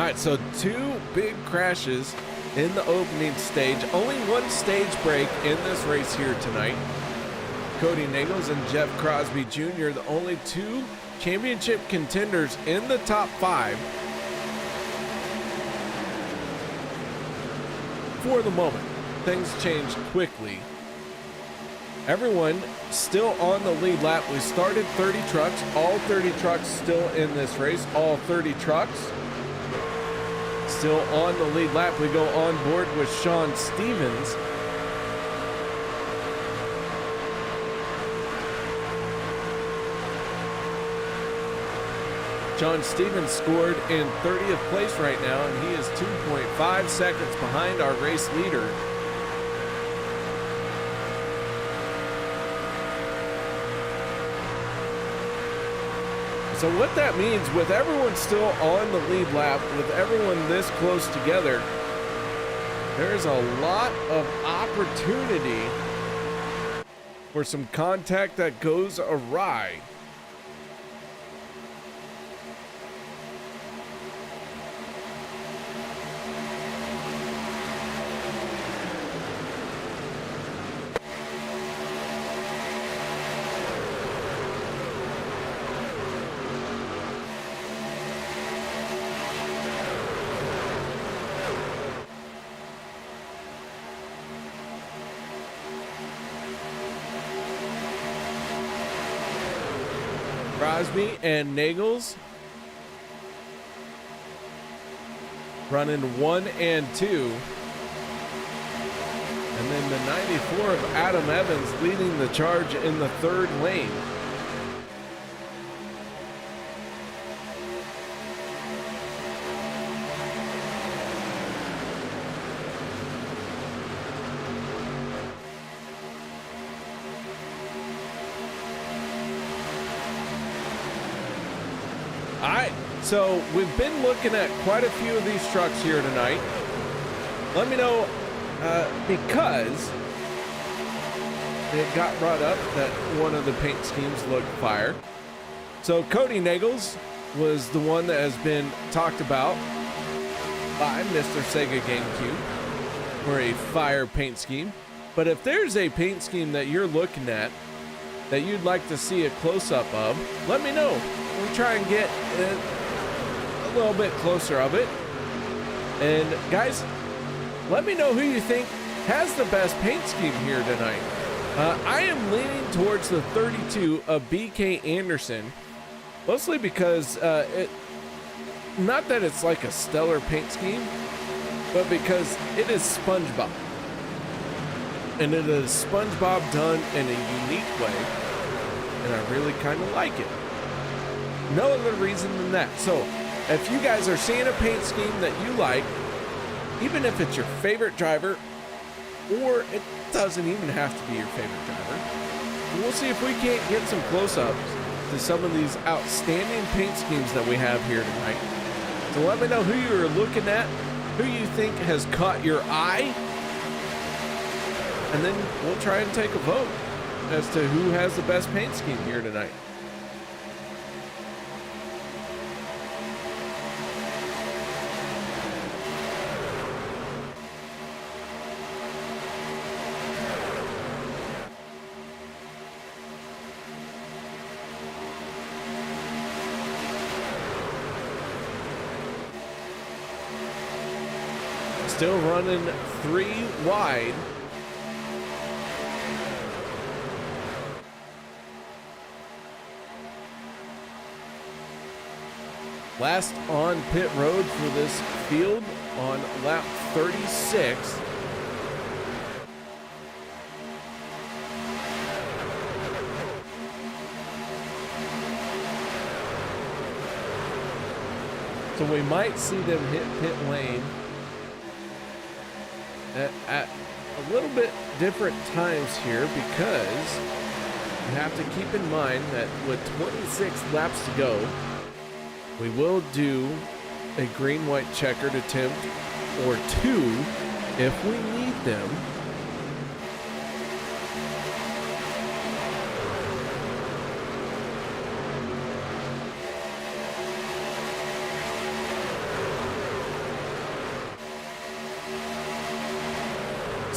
All right, so 2 big crashes in the opening stage. Only 1 stage break in this race here tonight. Cody Nagels and Jeff Crosby Jr., the only 2 championship contenders in the top 5 for the moment. Things change quickly. Everyone still on the lead lap. We started 30 trucks, all 30 trucks still in this race, all 30 trucks still on the lead lap. We go on board with Sean Stevens. Sean Stevens scored in 30th place right now, and he is 2.5 seconds behind our race leader. So what that means, with everyone still on the lead lap, with everyone this close together, there's a lot of opportunity for some contact that goes awry. Crosby and Nagels running 1 and 2. And then the 94 of Adam Evans leading the charge in the 3rd lane. All right, so we've been looking at quite a few of these trucks here tonight. Let me know, because it got brought up that one of the paint schemes looked fire. So Cody Nagels was the one that has been talked about by Mr. Sega GameCube for a fire paint scheme. But if there's a paint scheme that you're looking at that you'd like to see a close-up of, let me know. We'll try and get a little bit closer of it. And guys, let me know who you think has the best paint scheme here tonight. I am leaning towards the 32 of BK Anderson, mostly because not that it's like a stellar paint scheme, but because it is SpongeBob. And it is SpongeBob done in a unique way, and I really kind of like it. No other reason than that. So if you guys are seeing a paint scheme that you like, even if it's your favorite driver, or it doesn't even have to be your favorite driver, we'll see if we can't get some close-ups to some of these outstanding paint schemes that we have here tonight. So let me know who you're looking at, who you think has caught your eye, and then we'll try and take a vote as to who has the best paint scheme here tonight. Still running 3 wide. Last on pit road for this field on lap 36. So we might see them hit pit lane at a little bit different times here, because you have to keep in mind that with 26 laps to go, we will do a green-white checkered attempt or 2 if we need them.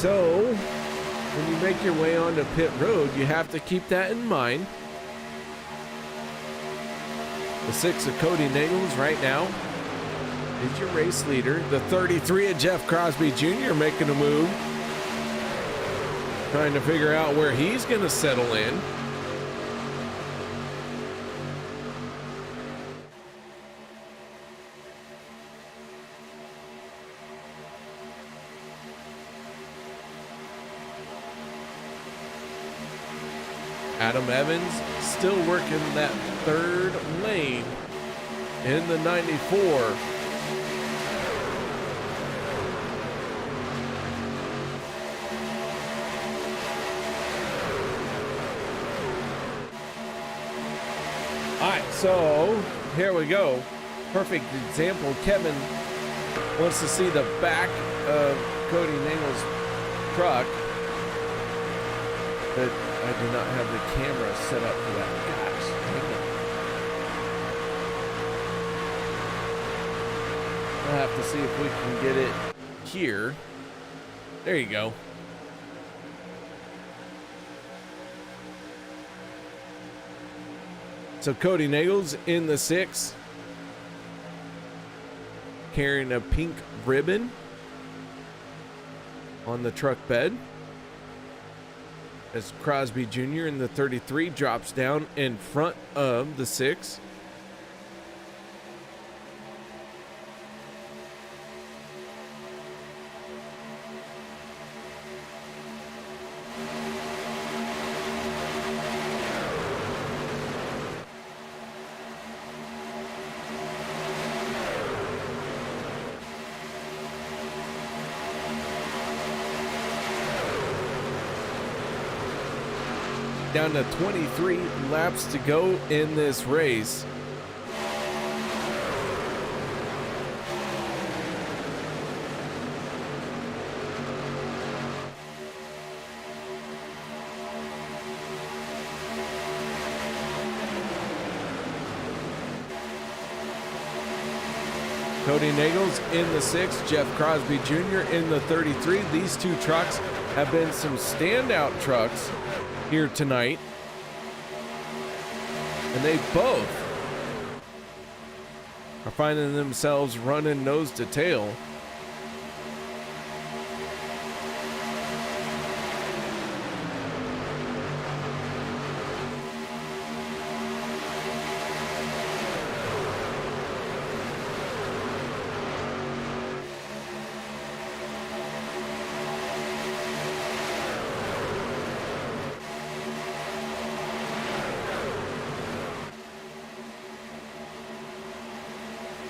So when you make your way onto pit road, you have to keep that in mind. The 6 of Cody Nagels right now is your race leader. The 33 of Jeff Crosby Jr. making a move, trying to figure out where he's going to settle in. Adam Evans still working that third lane in the 94. All right, so here we go. Perfect example. Kevin wants to see the back of Cody Nagels' truck, but I do not have the camera set up for that. Gosh, dang it. I'll have to see if we can get it here. There you go. So Cody Nagels in the 6, carrying a pink ribbon on the truck bed, as Crosby Jr. in the 33 drops down in front of the 6. Down to 23 laps to go in this race. Cody Nagels in the 6, Jeff Crosby Jr. in the 33. These two trucks have been some standout trucks here tonight, and they both are finding themselves running nose to tail.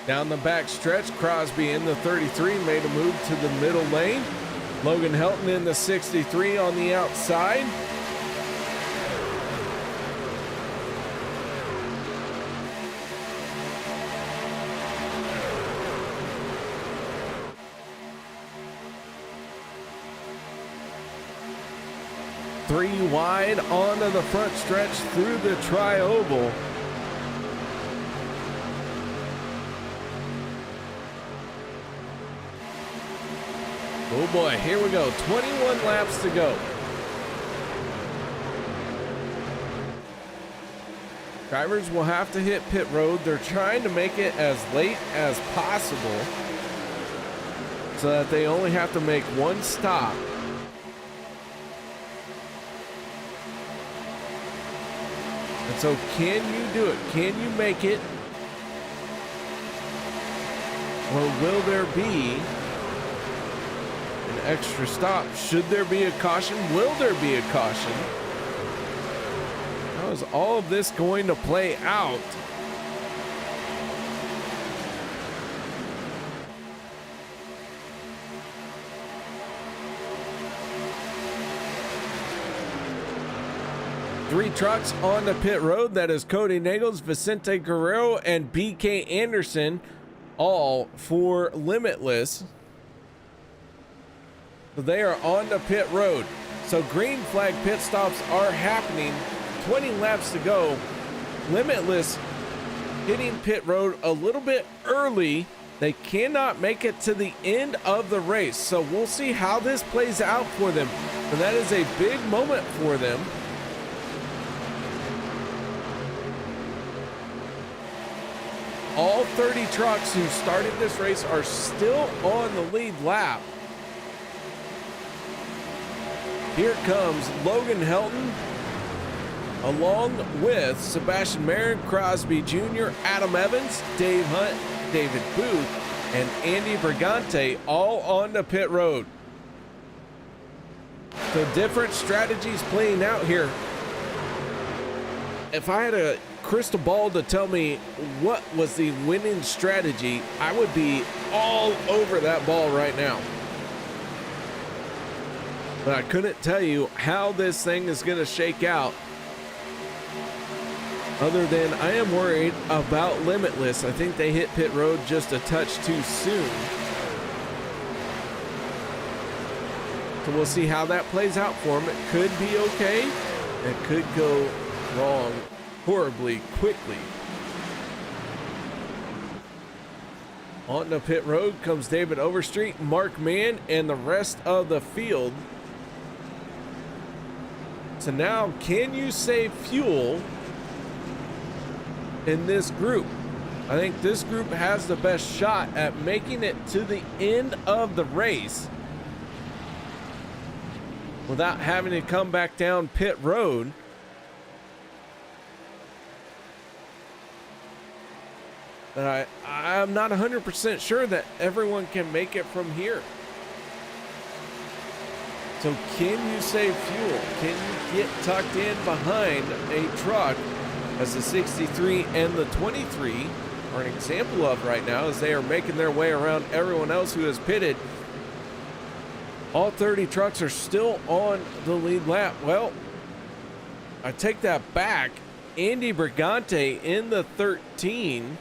Down the back stretch, Crosby in the 33 made a move to the middle lane. Logan Helton in the 63 on the outside. Three wide onto the front stretch through the tri-oval. Oh boy, here we go. 21 laps to go. Drivers will have to hit pit road. They're trying to make it as late as possible so that they only have to make one stop. And so can you do it? Can you make it? Or will there be extra stop? Should there be a caution? Will there be a caution? How is all of this going to play out? Three trucks on the pit road. That is Cody Nagels, Vicente Guerrero, and BK Anderson, all for Limitless. They are on the pit road. So green flag pit stops are happening. 20 laps to go. Limitless hitting pit road a little bit early They cannot make it to the end of the race, so we'll see how this plays out for them. And that is a big moment for them. All 30 trucks who started this race are still on the lead lap. Here comes Logan Helton, along with Sebastian Marin, Crosby Jr., Adam Evans, Dave Hunt, David Booth, and Andy Brigante, all on the pit road. So different strategies playing out here. If I had a crystal ball to tell me what was the winning strategy, I would be all over that ball right now. But I couldn't tell you how this thing is going to shake out. Other than I am worried about Limitless. I think they hit pit road just a touch too soon. So we'll see how that plays out for them. It could be okay. It could go wrong horribly quickly. On the pit road comes David Overstreet, Mark Mann, and the rest of the field. So now, can you save fuel in this group? I think this group has the best shot at making it to the end of the race without having to come back down pit road. But I'm not 100% sure that everyone can make it from here. So can you save fuel? Can you get tucked in behind a truck, as the 63 and the 23 are an example of right now, as they are making their way around everyone else who has pitted? All 30 trucks are still on the lead lap. Well, I take that back. Andy Brigante in the 13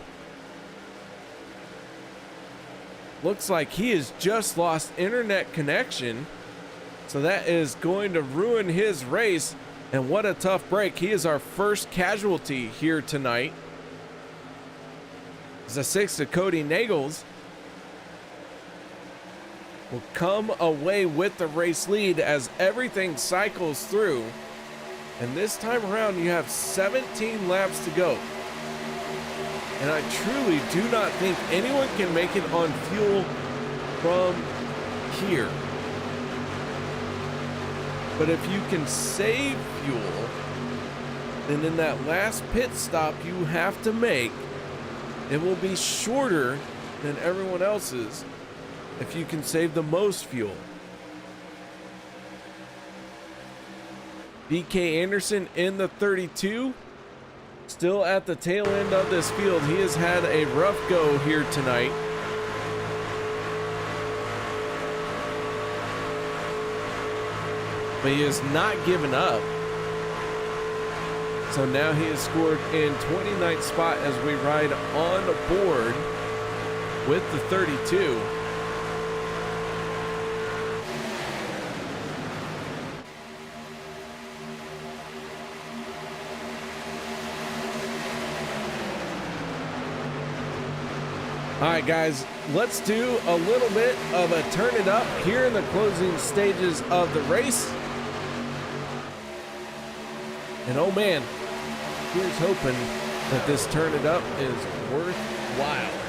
looks like he has just lost internet connection, so that is going to ruin his race. And what a tough break. He is our first casualty here tonight. The 6 of Cody Nagels will come away with the race lead as everything cycles through. And this time around, you have 17 laps to go. And I truly do not think anyone can make it on fuel from here. But if you can save fuel, then in that last pit stop you have to make, it will be shorter than everyone else's if you can save the most fuel. BK Anderson in the 32, still at the tail end of this field. He has had a rough go here tonight. But he has not given up. So now he has scored in 29th spot as we ride on board with the 32. All right, guys, let's do a little bit of a turn it up here in the closing stages of the race. And oh man, here's hoping that this turn it up is worthwhile.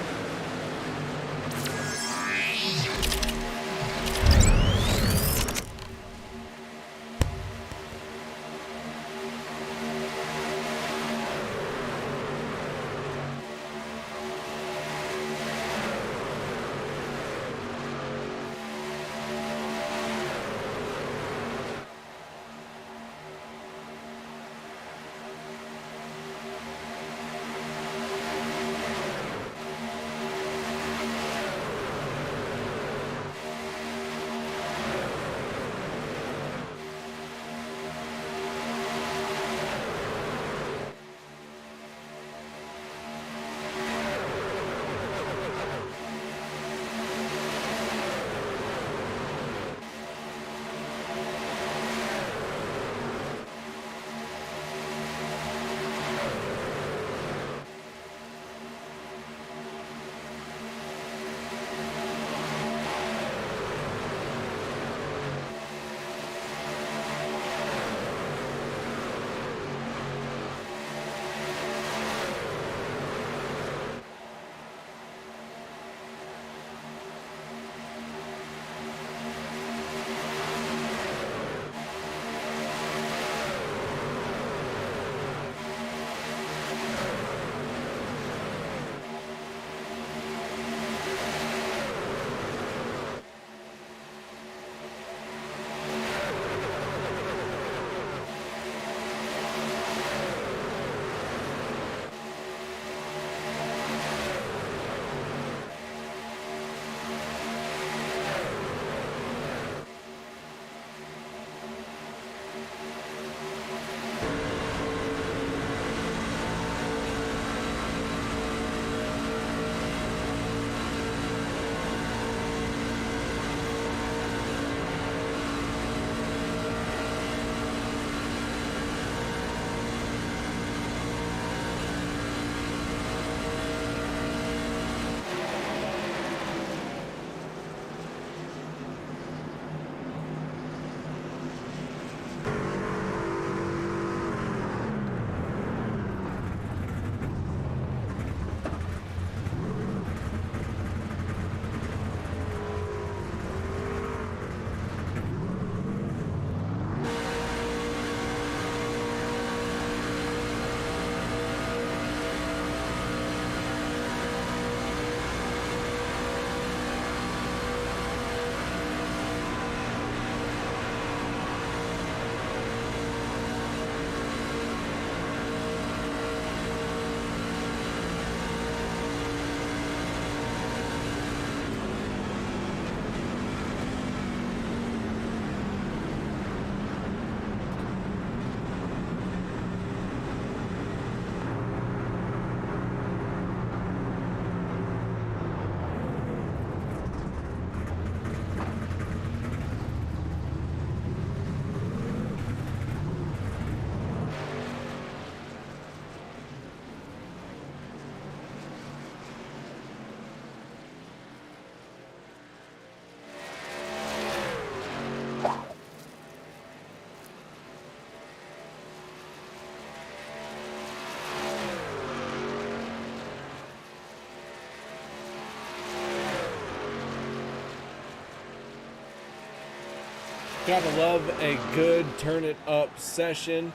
Gotta love a good turn it up session.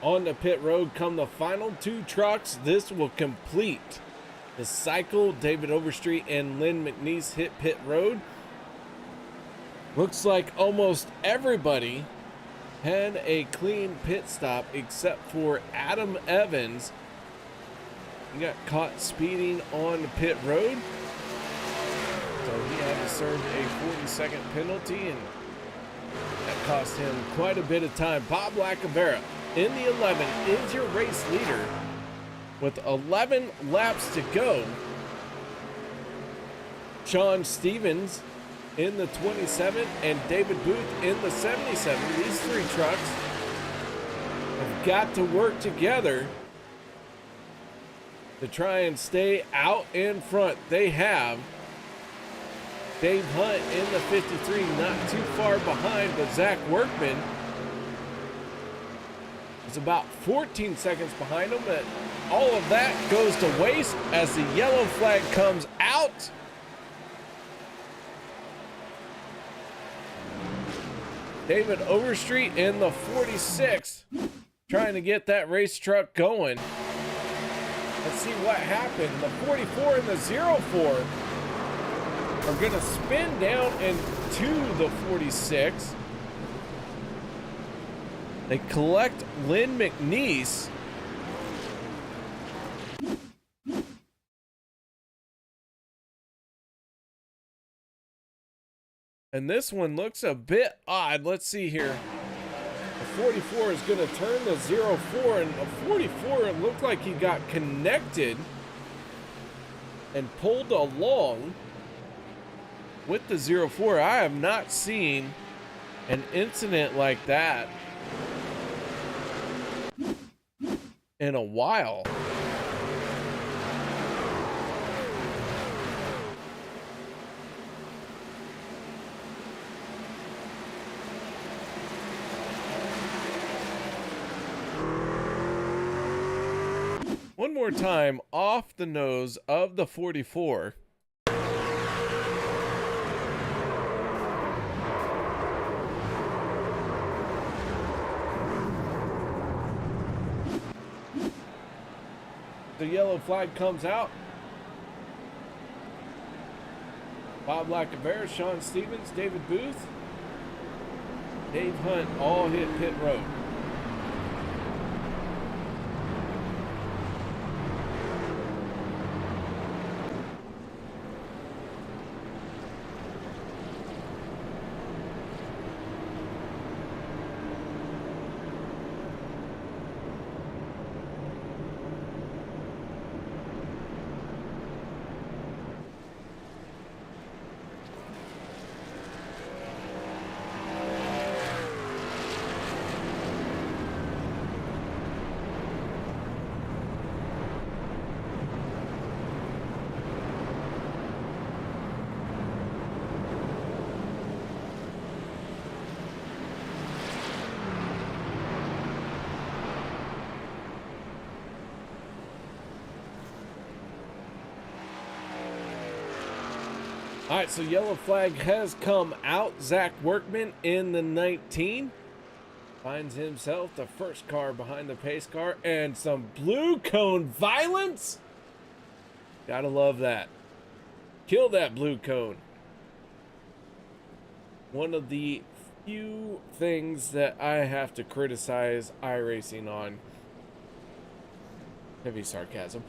On the pit road come the final two trucks. This will complete the cycle. David Overstreet and Lynn McNeese hit pit road. Looks like almost everybody had a clean pit stop except for Adam Evans. He got caught speeding on the pit road, so he had to serve a 40-second penalty, and that cost him quite a bit of time. Bob Lacavera in the 11 is your race leader with 11 laps to go. Sean Stevens in the 27 and David Booth in the 77. These three trucks have got to work together to try and stay out in front. They have Dave Hunt in the 53, not too far behind, but Zach Workman is about 14 seconds behind him. But all of that goes to waste as the yellow flag comes out. David Overstreet in the 46, trying to get that race truck going. Let's see what happened. The 44 and the 04 are going to spin down into the 46. They collect Lynn McNeese. And this one looks a bit odd. Let's see here. The 44 is going to turn the 04, and the 44, it looked like he got connected and pulled along with the 04. I have not seen an incident like that in a while. One more time off the nose of the 44. The yellow flag comes out. Bob Lacavera, Sean Stevens, David Booth, Dave Hunt all hit pit road. All right, so yellow flag has come out. Zach Workman in the 19 finds himself the first car behind the pace car, and some blue cone violence. Gotta love that. Kill that blue cone. One of the few things that I have to criticize iRacing on. Heavy sarcasm.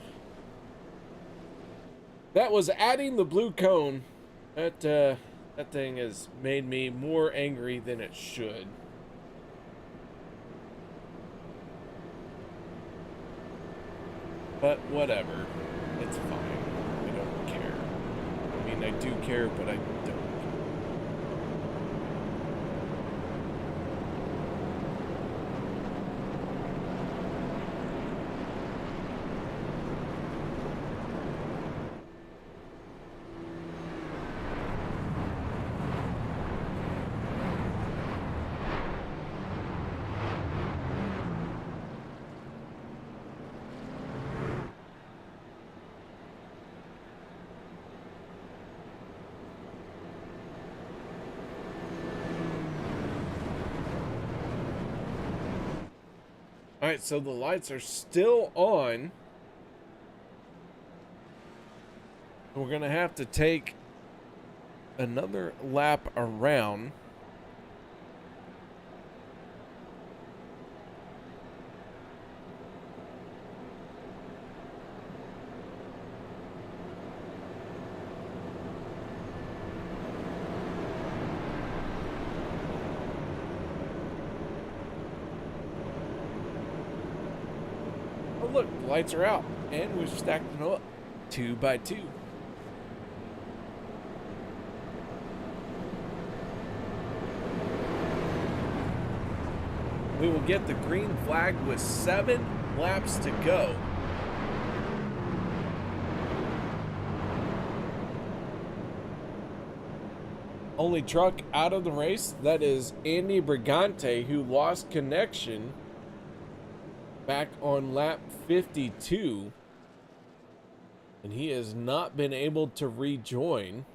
That was adding the blue cone. That thing has made me more angry than it should. But whatever. It's fine. I don't care. I mean, I do care, but I don't. All right, so the lights are still on. We're going to have to take another lap around. Oh, look, the lights are out, and we've stacked them up 2 by 2. We will get the green flag with 7 laps to go. Only truck out of the race, that is Andy Brigante, who lost connection back on lap 52. And he has not been able to rejoin.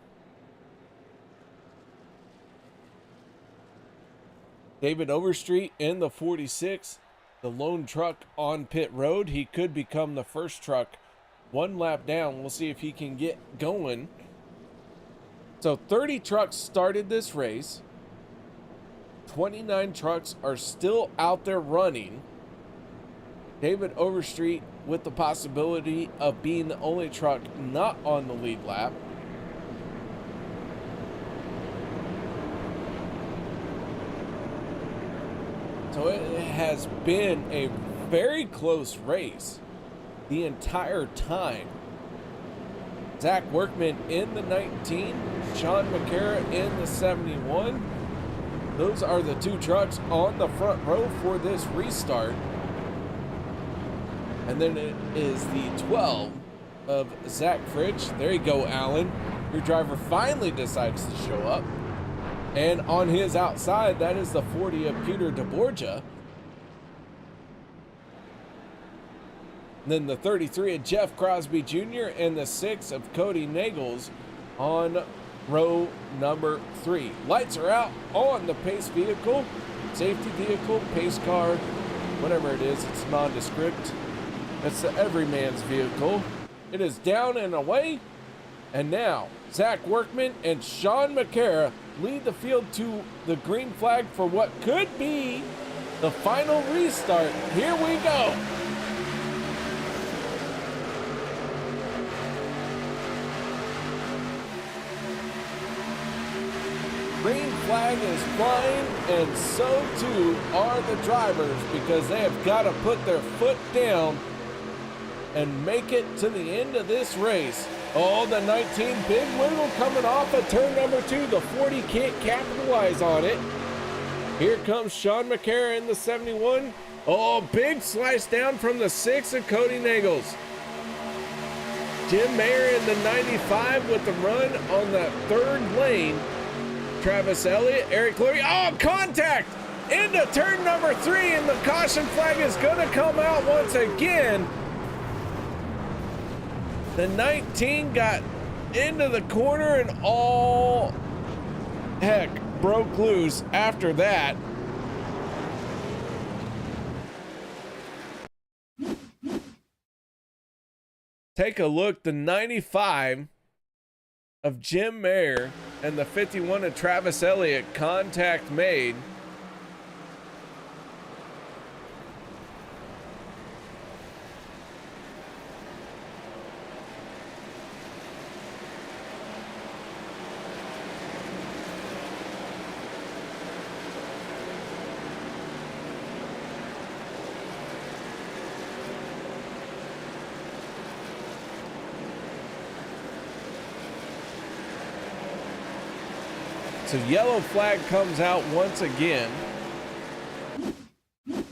David Overstreet in the 46, the lone truck on pit road. He could become the first truck 1 lap down. We'll see if he can get going. So 30 trucks started this race. 29 trucks are still out there running. David Overstreet with the possibility of being the only truck not on the lead lap. So it has been a very close race the entire time. Zach Workman in the 19, Sean McCara in the 71. Those are the 2 trucks on the front row for this restart. And then it is the 12 of Zach Fritsch. There you go, Alan. Your driver finally decides to show up. And on his outside, that is the 40 of Peter deBorja. And then the 33 of Jeff Crosby Jr. and the 6 of Cody Nagels on row number 3. Lights are out on the pace vehicle, safety vehicle, pace car, whatever it is, it's nondescript. It's the everyman's vehicle. It is down and away. And now, Zach Workman and Sean McCara lead the field to the green flag for what could be the final restart. Here we go. Green flag is flying, and so too are the drivers, because they have got to put their foot down and make it to the end of this race. Oh, the 19 big wiggle coming off at turn number 2. The 40 can't capitalize on it. Here comes Sean McCara in the 71. Oh, big slice down from the 6 of Cody Nagels. Jim Mayer in the 95 with the run on the 3rd lane. Travis Elliott, Eric Lurie. Oh, contact into turn number 3, and the caution flag is going to come out once again. The 19 got into the corner, and all heck broke loose after that. Take a look, the 95 of Jim Mayer and the 51 of Travis Elliott, contact made. So yellow flag comes out once again. Let's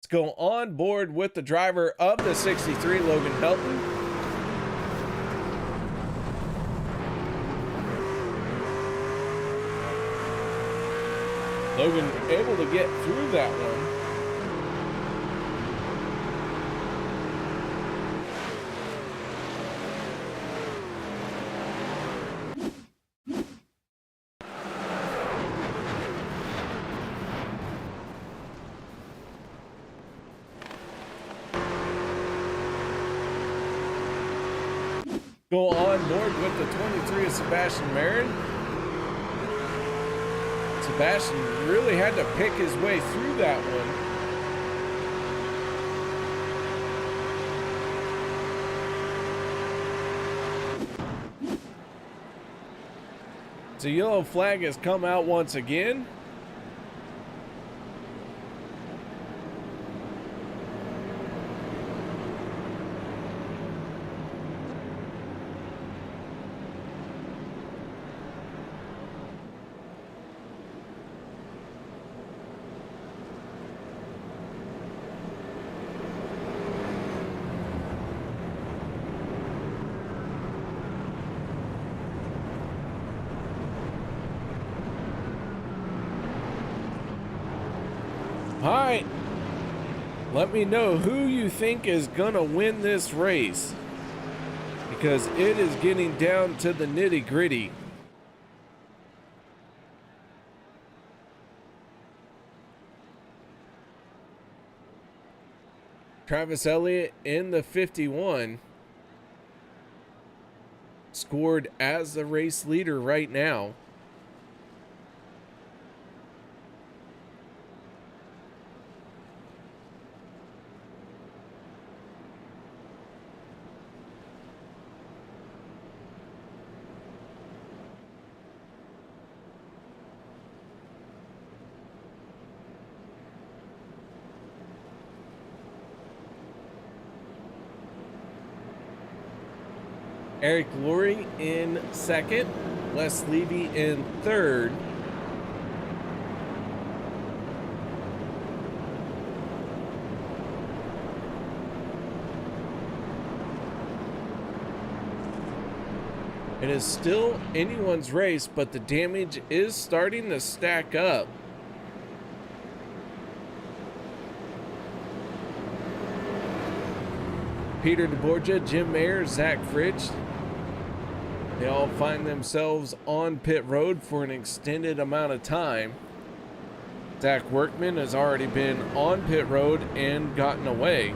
go on board with the driver of the 63, Logan Helton. Logan able to get through that one. go on board with the 23 of Sebastian Marin. Sebastian really had to pick his way through that one. So yellow flag has come out once again. All right, let me know who you think is gonna win this race, because it is getting down to the nitty gritty. Travis Elliott in the 51 scored as the race leader right now. Eric Lurie in second, Les Levy in third. It is still anyone's race, but the damage is starting to stack up. Peter deBorja, Jim Mayer, Zach Fridge, they all find themselves on pit road for an extended amount of time. Zach Workman has already been on pit road and gotten away.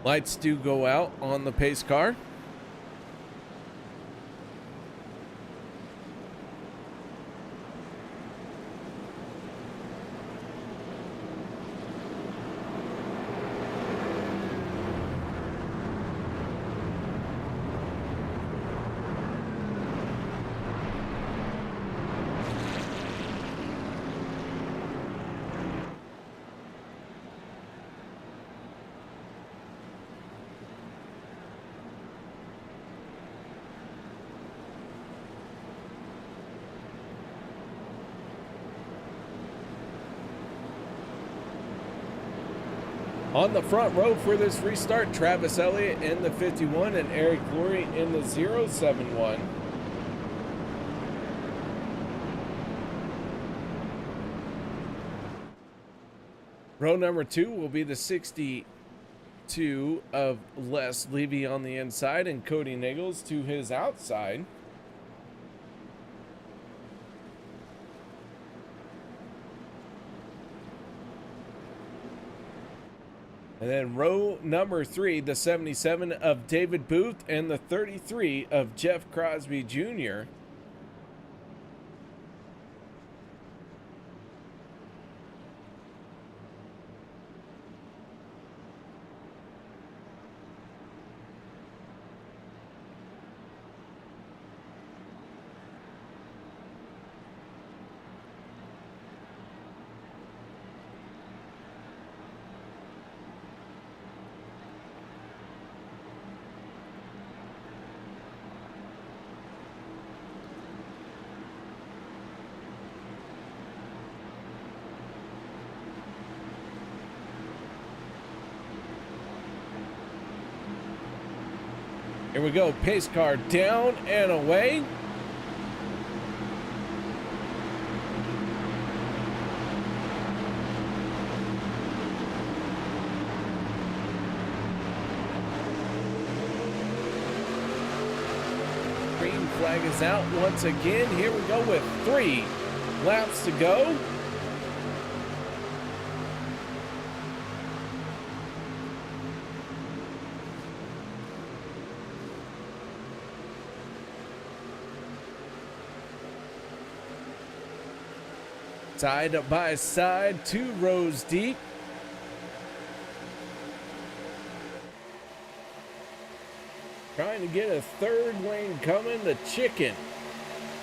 Lights do go out on the pace car. On the front row for this restart, Travis Elliott in the 51 and Eric Lurie in the 071. Row number 2 will be the 62 of Les Levy on the inside and Cody Nichols to his outside. And then row number 3, the 77 of David Booth and the 33 of Jeff Crosby Jr. Here we go, pace car down and away. flag is out once again. Here we go with 3 laps to go. Side by side, 2 rows deep. Trying to get a third lane coming. The chicken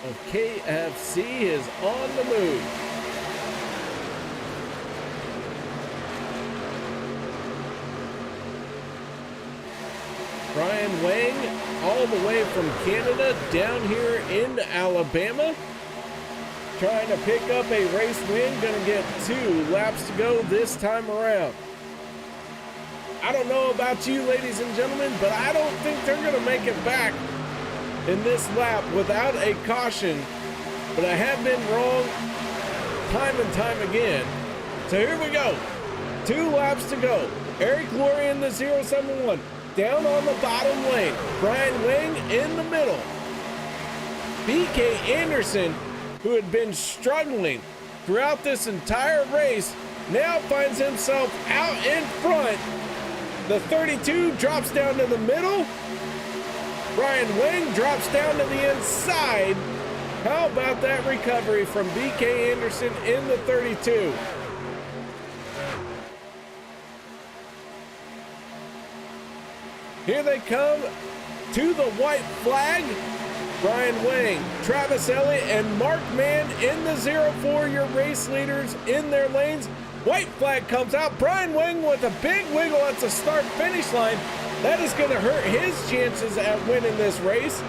of KFC is on the move. Brian Wang all the way from Canada down here into Alabama. Trying to pick up a race win. Gonna get 2 laps to go this time around. I don't know about you, ladies and gentlemen, but I don't think they're gonna make it back in this lap without a caution. But I have been wrong time and time again. So here we go. 2 laps to go. Eric Laurie in the 071. Down on the bottom lane. Brian Wang in the middle. BK Anderson, who had been struggling throughout this entire race, now finds himself out in front. The 32 drops down to the middle. Brian Wang drops down to the inside. How about that recovery from BK Anderson in the 32? Here they come to the white flag. Brian Wang, Travis Elliott, and Mark Mann in the 04, your race leaders in their lanes. White flag comes out. Brian Wang with a big wiggle at the start-finish line. That is going to hurt his chances at winning this race.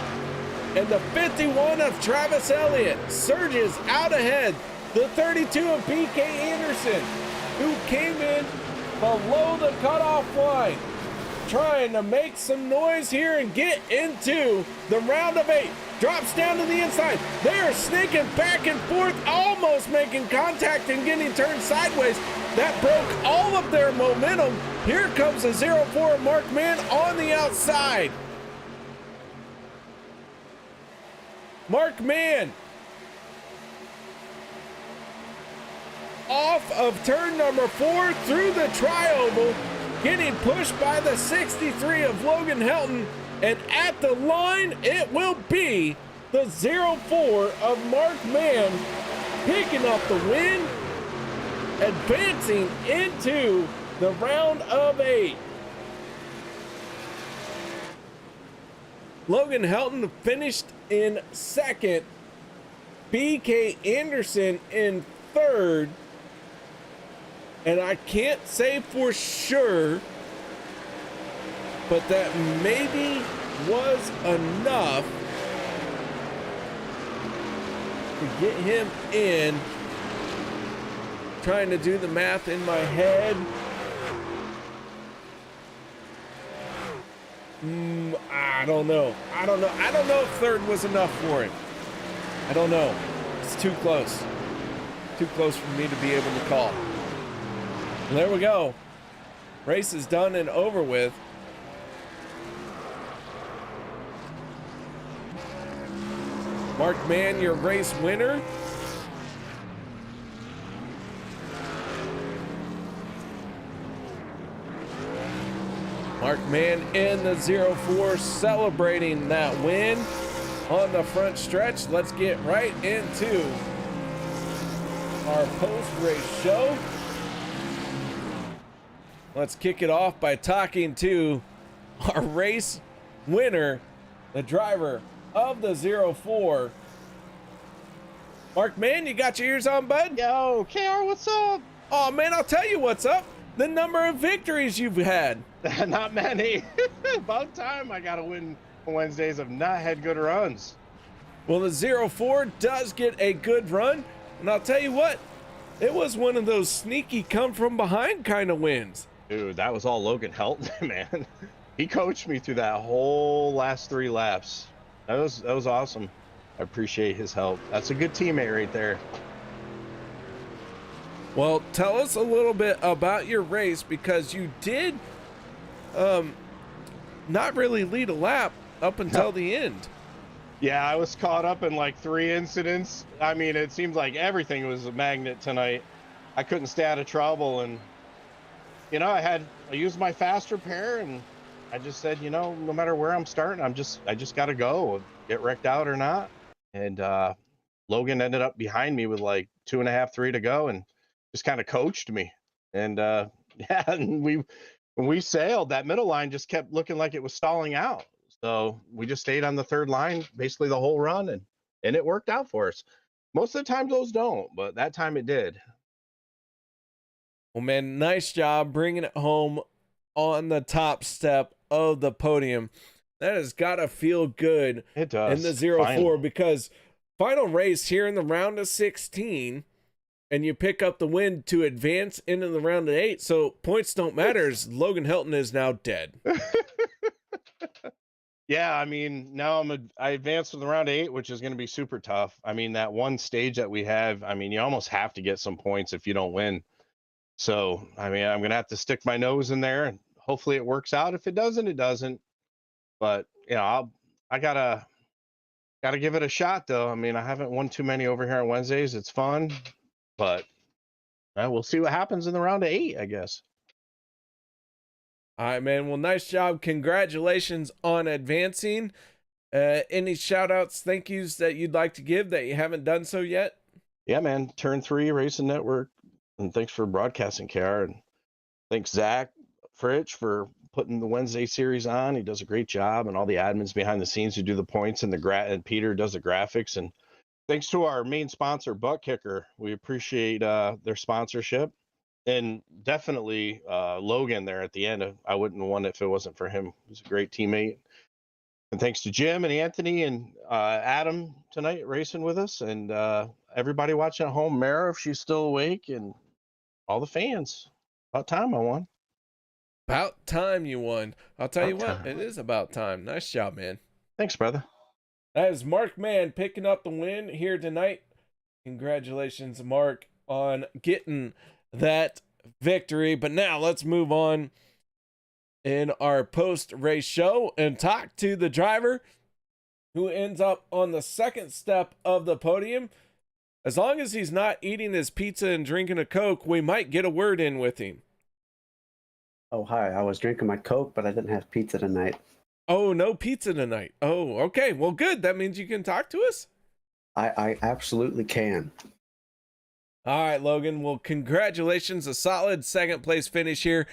And the 51 of Travis Elliott surges out ahead. The 32 of BK Anderson, who came in below the cutoff line, trying to make some noise here and get into the round of 8. Drops down to the inside. They're snaking back and forth, almost making contact and getting turned sideways. That broke all of their momentum. Here comes the 04 Mark Mann on the outside. Mark Mann off of turn number 4 through the tri-oval, getting pushed by the 63 of Logan Helton, and at the line it will be the 04 of Mark Mann picking up the win, advancing into the round of 8. Logan Helton finished in second, BK Anderson in third, and I can't say for sure, but that maybe was enough to get him in. Trying to do the math in my head. I don't know. I don't know if third was enough for him. I don't know. It's too close. Too close for me to be able to call. And there we go. Race is done and over with. Mark Mann, your race winner. Mark Mann in the 04 celebrating that win on the front stretch. Let's get right into our post-race show. Let's kick it off by talking to our race winner, the driver of the 04. Mark Mann, you got your ears on, bud? Yo, KR, what's up? Oh, man, I'll tell you what's up. The number of victories you've had. Not many. About time I got to win Wednesdays. I've not had good runs. Well, the 04 does get a good run, and I'll tell you what, it was one of those sneaky come-from-behind kind of wins. Dude, that was all Logan Helton, man. He coached me through that whole last 3 laps. That was awesome. I appreciate his help. That's a good teammate right there. Well, tell us a little bit about your race, because you did not really lead a lap up until the end. Yeah, I was caught up in like 3 incidents. I mean, it seems like everything was a magnet tonight. I couldn't stay out of trouble, and I used my fast repair, and I just said, no matter where I'm starting, I just got to go, get wrecked out or not. And Logan ended up behind me with like 2.5, 3 to go, and just kind of coached me. And yeah, and when we sailed, that middle line just kept looking like it was stalling out. So we just stayed on the third line basically the whole run, and it worked out for us. Most of the time those don't, but that time it did. Well, man, nice job bringing it home on the top step of the podium. That has got to feel good It does. in the 0-4 Finally. because final race here in the round of 16, and you pick up the win to advance into the round of 8. So points don't matter. Logan Helton is now dead. Yeah, I mean, now I advanced to the round of 8, which is going to be super tough. I mean, that one stage that we have, I mean, you almost have to get some points if you don't win. So, I mean, I'm going to have to stick my nose in there, and hopefully it works out. If it doesn't, it doesn't. But, I gotta give it a shot, though. I mean, I haven't won too many over here on Wednesdays. It's fun, but we'll see what happens in the round of 8, I guess. All right, man. Well, nice job. Congratulations on advancing. Any shout outs, thank yous that you'd like to give that you haven't done so yet? Yeah, man. Turn 3 Racing Network. And thanks for broadcasting, KR. And thanks, Zach Fritch, for putting the Wednesday series on. He does a great job. And all the admins behind the scenes who do the points, and Peter does the graphics. And thanks to our main sponsor, Butt Kicker. We appreciate their sponsorship. And definitely Logan there at the end. I wouldn't have won if it wasn't for him. He's a great teammate. And thanks to Jim and Anthony and Adam tonight racing with us, and everybody watching at home, Mara, if she's still awake, and all the fans. About time I won. About time you won. I'll tell you About what, time. it is about time. Nice job, man. Thanks, brother. That is Mark Mann picking up the win here tonight. Congratulations, Mark, on getting that victory. But now let's move on in our post-race show and talk to the driver who ends up on the second step of the podium. As long as he's not eating his pizza and drinking a Coke, we might get a word in with him. Oh, hi. I was drinking my Coke, but I didn't have pizza tonight. Oh, no pizza tonight. Oh, okay. Well, good. That means you can talk to us? I absolutely can. All right, Logan. Well, congratulations. A solid second place finish here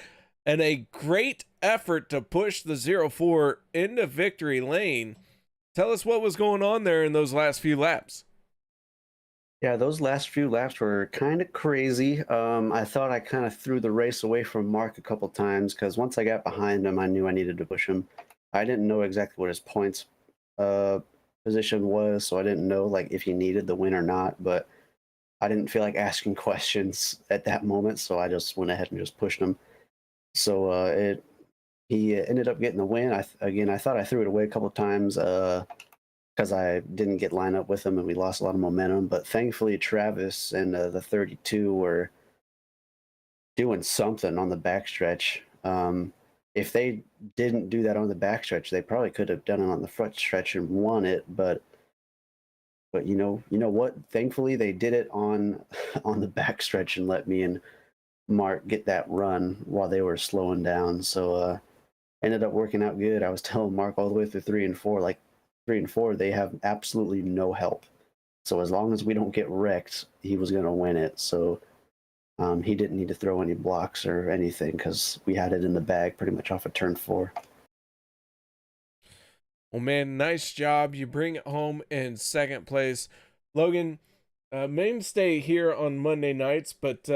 and a great effort to push the 0-4 into victory lane. Tell us what was going on there in those last few laps. Yeah, those last few laps were kind of crazy. I thought I kind of threw the race away from Mark a couple times because once I got behind him, I knew I needed to push him. I didn't know exactly what his points position was, so I didn't know like if he needed the win or not, but I didn't feel like asking questions at that moment, so I just went ahead and just pushed him. So he ended up getting the win. I thought I threw it away a couple of times because I didn't get lined up with him and we lost a lot of momentum. But thankfully, Travis and the 32 were doing something on the backstretch. If they didn't do that on the backstretch, they probably could have done it on the front stretch and won it. But you know what? Thankfully, they did it on the backstretch and let me and Mark get that run while they were slowing down. So ended up working out good. I was telling Mark all the way through 3 and 4, like 3 and 4, they have absolutely no help. So as long as we don't get wrecked, he was going to win it. So he didn't need to throw any blocks or anything because we had it in the bag pretty much off of turn 4. Well, man, nice job. You bring it home in second place. Logan, mainstay here on Monday nights, but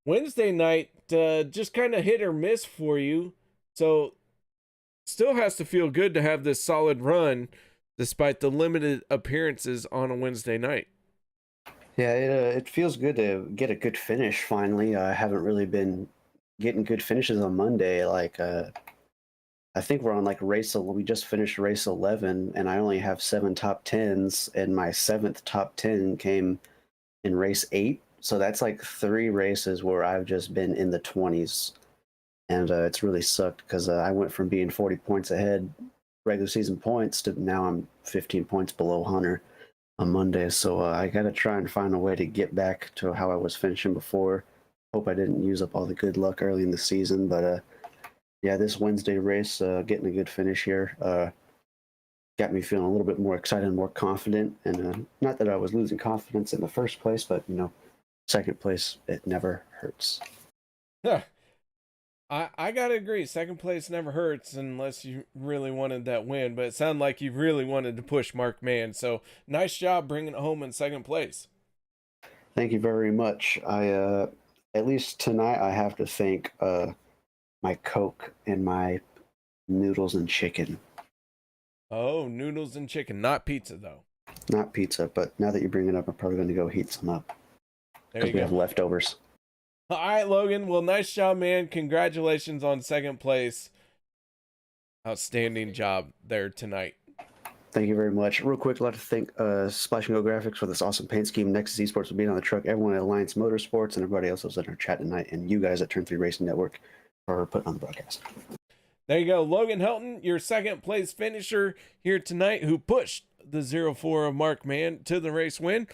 Wednesday night just kind of hit or miss for you. So still has to feel good to have this solid run despite the limited appearances on a Wednesday night. Yeah, it feels good to get a good finish finally. I haven't really been getting good finishes on Monday. Like I think we're on like we just finished race 11 and I only have 7 top 10s and my 7th top 10 came in race 8. So that's like 3 races where I've just been in the 20s. And it's really sucked because I went from being 40 points ahead regular season points to now I'm 15 points below Hunter on Monday. So I got to try and find a way to get back to how I was finishing before. Hope I didn't use up all the good luck early in the season, but yeah, this Wednesday race, getting a good finish here, got me feeling a little bit more excited and more confident. And not that I was losing confidence in the first place, but second place, it never hurts. Yeah. I gotta agree. Second place never hurts unless you really wanted that win, but it sounded like you really wanted to push Mark Mann. So nice job bringing it home in second place. Thank you very much. I at least tonight I have to thank my Coke and my noodles and chicken. Oh, noodles and chicken, not pizza though. Not pizza, but now that you bring it up, I'm probably going to go heat some up because we have leftovers. All right, Logan. Well, nice job, man. Congratulations on second place. Outstanding job there tonight. Thank you very much. Real quick, I'd like to thank Splash and Go Graphics for this awesome paint scheme. Nexus Esports for being on the truck. Everyone at Alliance Motorsports and everybody else that was in our chat tonight. And you guys at Turn 3 Racing Network for putting on the broadcast. There you go. Logan Helton, your second place finisher here tonight, who pushed the 0-4 of Mark Mann to the race win.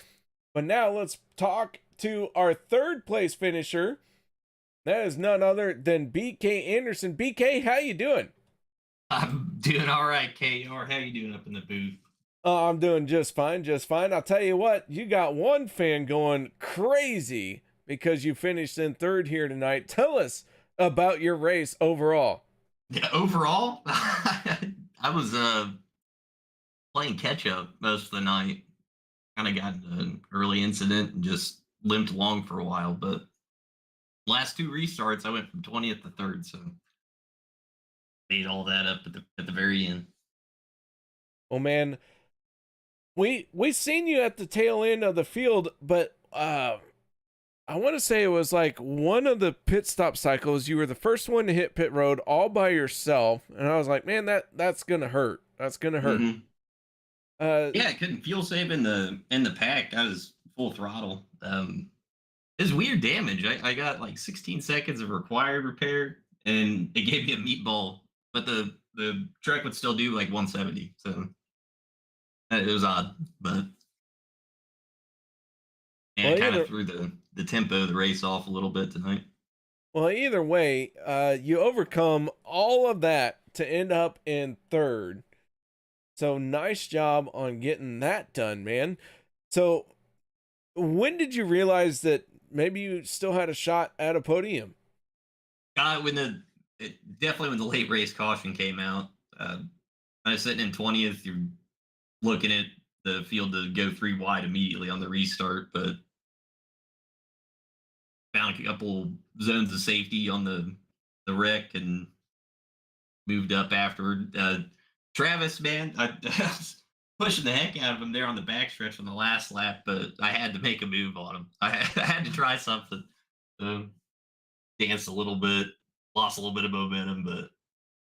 But now let's talk to our third place finisher. That is none other than BK Anderson. BK, how you doing? I'm doing all right, KR. How you doing up in the booth? I'm doing just fine, just fine. I'll tell you what, you got one fan going crazy because you finished in third here tonight. Tell us about your race overall. Yeah, overall, I was playing catch up most of the night. Kind of got into an early incident and just limped along for a while, but last two restarts I went from 20th to 3rd, so made all that up at the very end. Oh man, we seen you at the tail end of the field, but I want to say it was like one of the pit stop cycles. You were the first one to hit pit road all by yourself, and I was like, man, that's gonna hurt. That's gonna hurt. Mm-hmm. Yeah, I couldn't fuel save in the pack. I was full throttle. It was weird damage. I got like 16 seconds of required repair, and it gave me a meatball. But the truck would still do like 170. So it was odd, but yeah, it kind of threw the tempo of the race off a little bit tonight. Well, either way, you overcome all of that to end up in third. So nice job on getting that done, man. So when did you realize that maybe you still had a shot at a podium? Definitely when the late race caution came out. I was sitting in 20th. You're looking at the field to go 3 wide immediately on the restart, but found a couple zones of safety on the wreck and moved up afterward. Travis, man, I was pushing the heck out of him there on the backstretch on the last lap, but I had to make a move on him. I had to try something. Danced a little bit, lost a little bit of momentum, but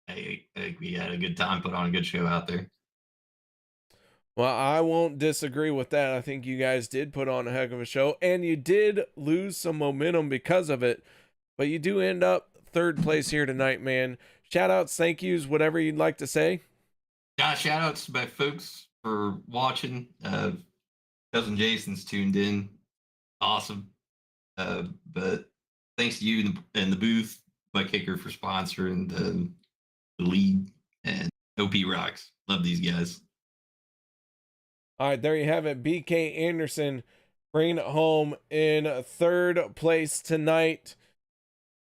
I think we had a good time, put on a good show out there. Well, I won't disagree with that. I think you guys did put on a heck of a show, and you did lose some momentum because of it, but you do end up third place here tonight, man. Shout outs, thank yous, whatever you'd like to say. Yeah, shout outs to my folks for watching. Cousin Jason's tuned in. Awesome. But thanks to you in the booth, my kicker, for sponsoring the league, and OP rocks. Love these guys. All right, there you have it. BK Anderson bringing it home in third place tonight.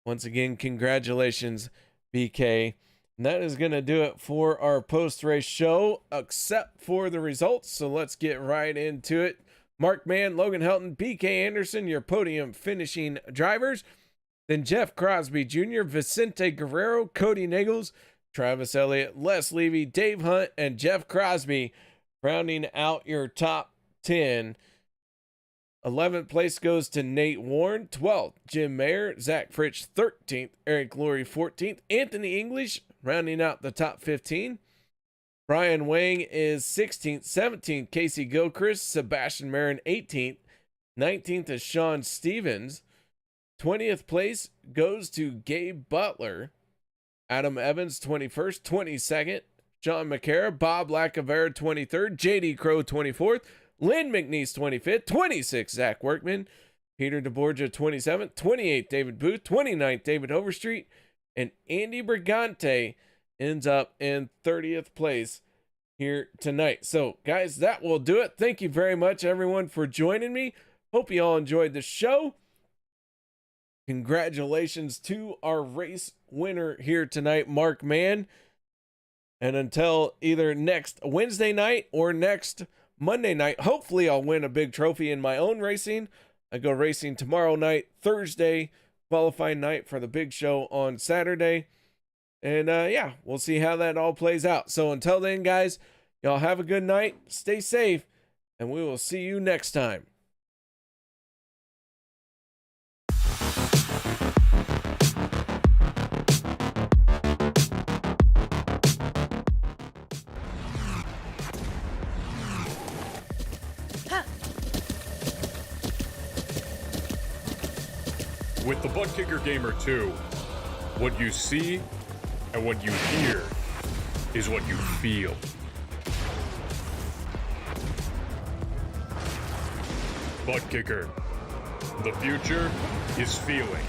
Once again, congratulations, BK. And that is going to do it for our post-race show, except for the results. So let's get right into it. Mark Mann, Logan Helton, BK Anderson, your podium finishing drivers. Then Jeff Crosby Jr., Vicente Guerrero, Cody Nagels, Travis Elliott, Les Levy, Dave Hunt, and Jeff Crosby rounding out your top 10. 11th place goes to Nate Warren. 12th, Jim Mayer. Zach Fritsch, 13th. Eric Lurie, 14th. Anthony English rounding out the top 15. Brian Wang is 16th. 17th, Casey Gilchrist. Sebastian Marin, 18th. 19th is Sean Stevens. 20th place goes to Gabe Butler. Adam Evans, 21st. 22nd, John McCara, Bob Lacavera 23rd, JD Crow 24th, Lynn McNeese 25th, 26th Zach Workman, Peter deBorja 27th, 28th David Booth, 29th David Overstreet, and Andy Brigante ends up in 30th place here tonight. So guys, that will do it. Thank you very much everyone for joining me. Hope you all enjoyed the show. Congratulations to our race winner here tonight, Mark Mann. And until either next Wednesday night or next Monday night, hopefully I'll win a big trophy in my own racing. I go racing tomorrow night, Thursday, qualifying night for the big show on Saturday. And yeah, we'll see how that all plays out. So until then, guys, y'all have a good night, stay safe, and we will see you next time. With the Butt Kicker Gamer 2, what you see and what you hear is what you feel. Butt Kicker. The future is feeling.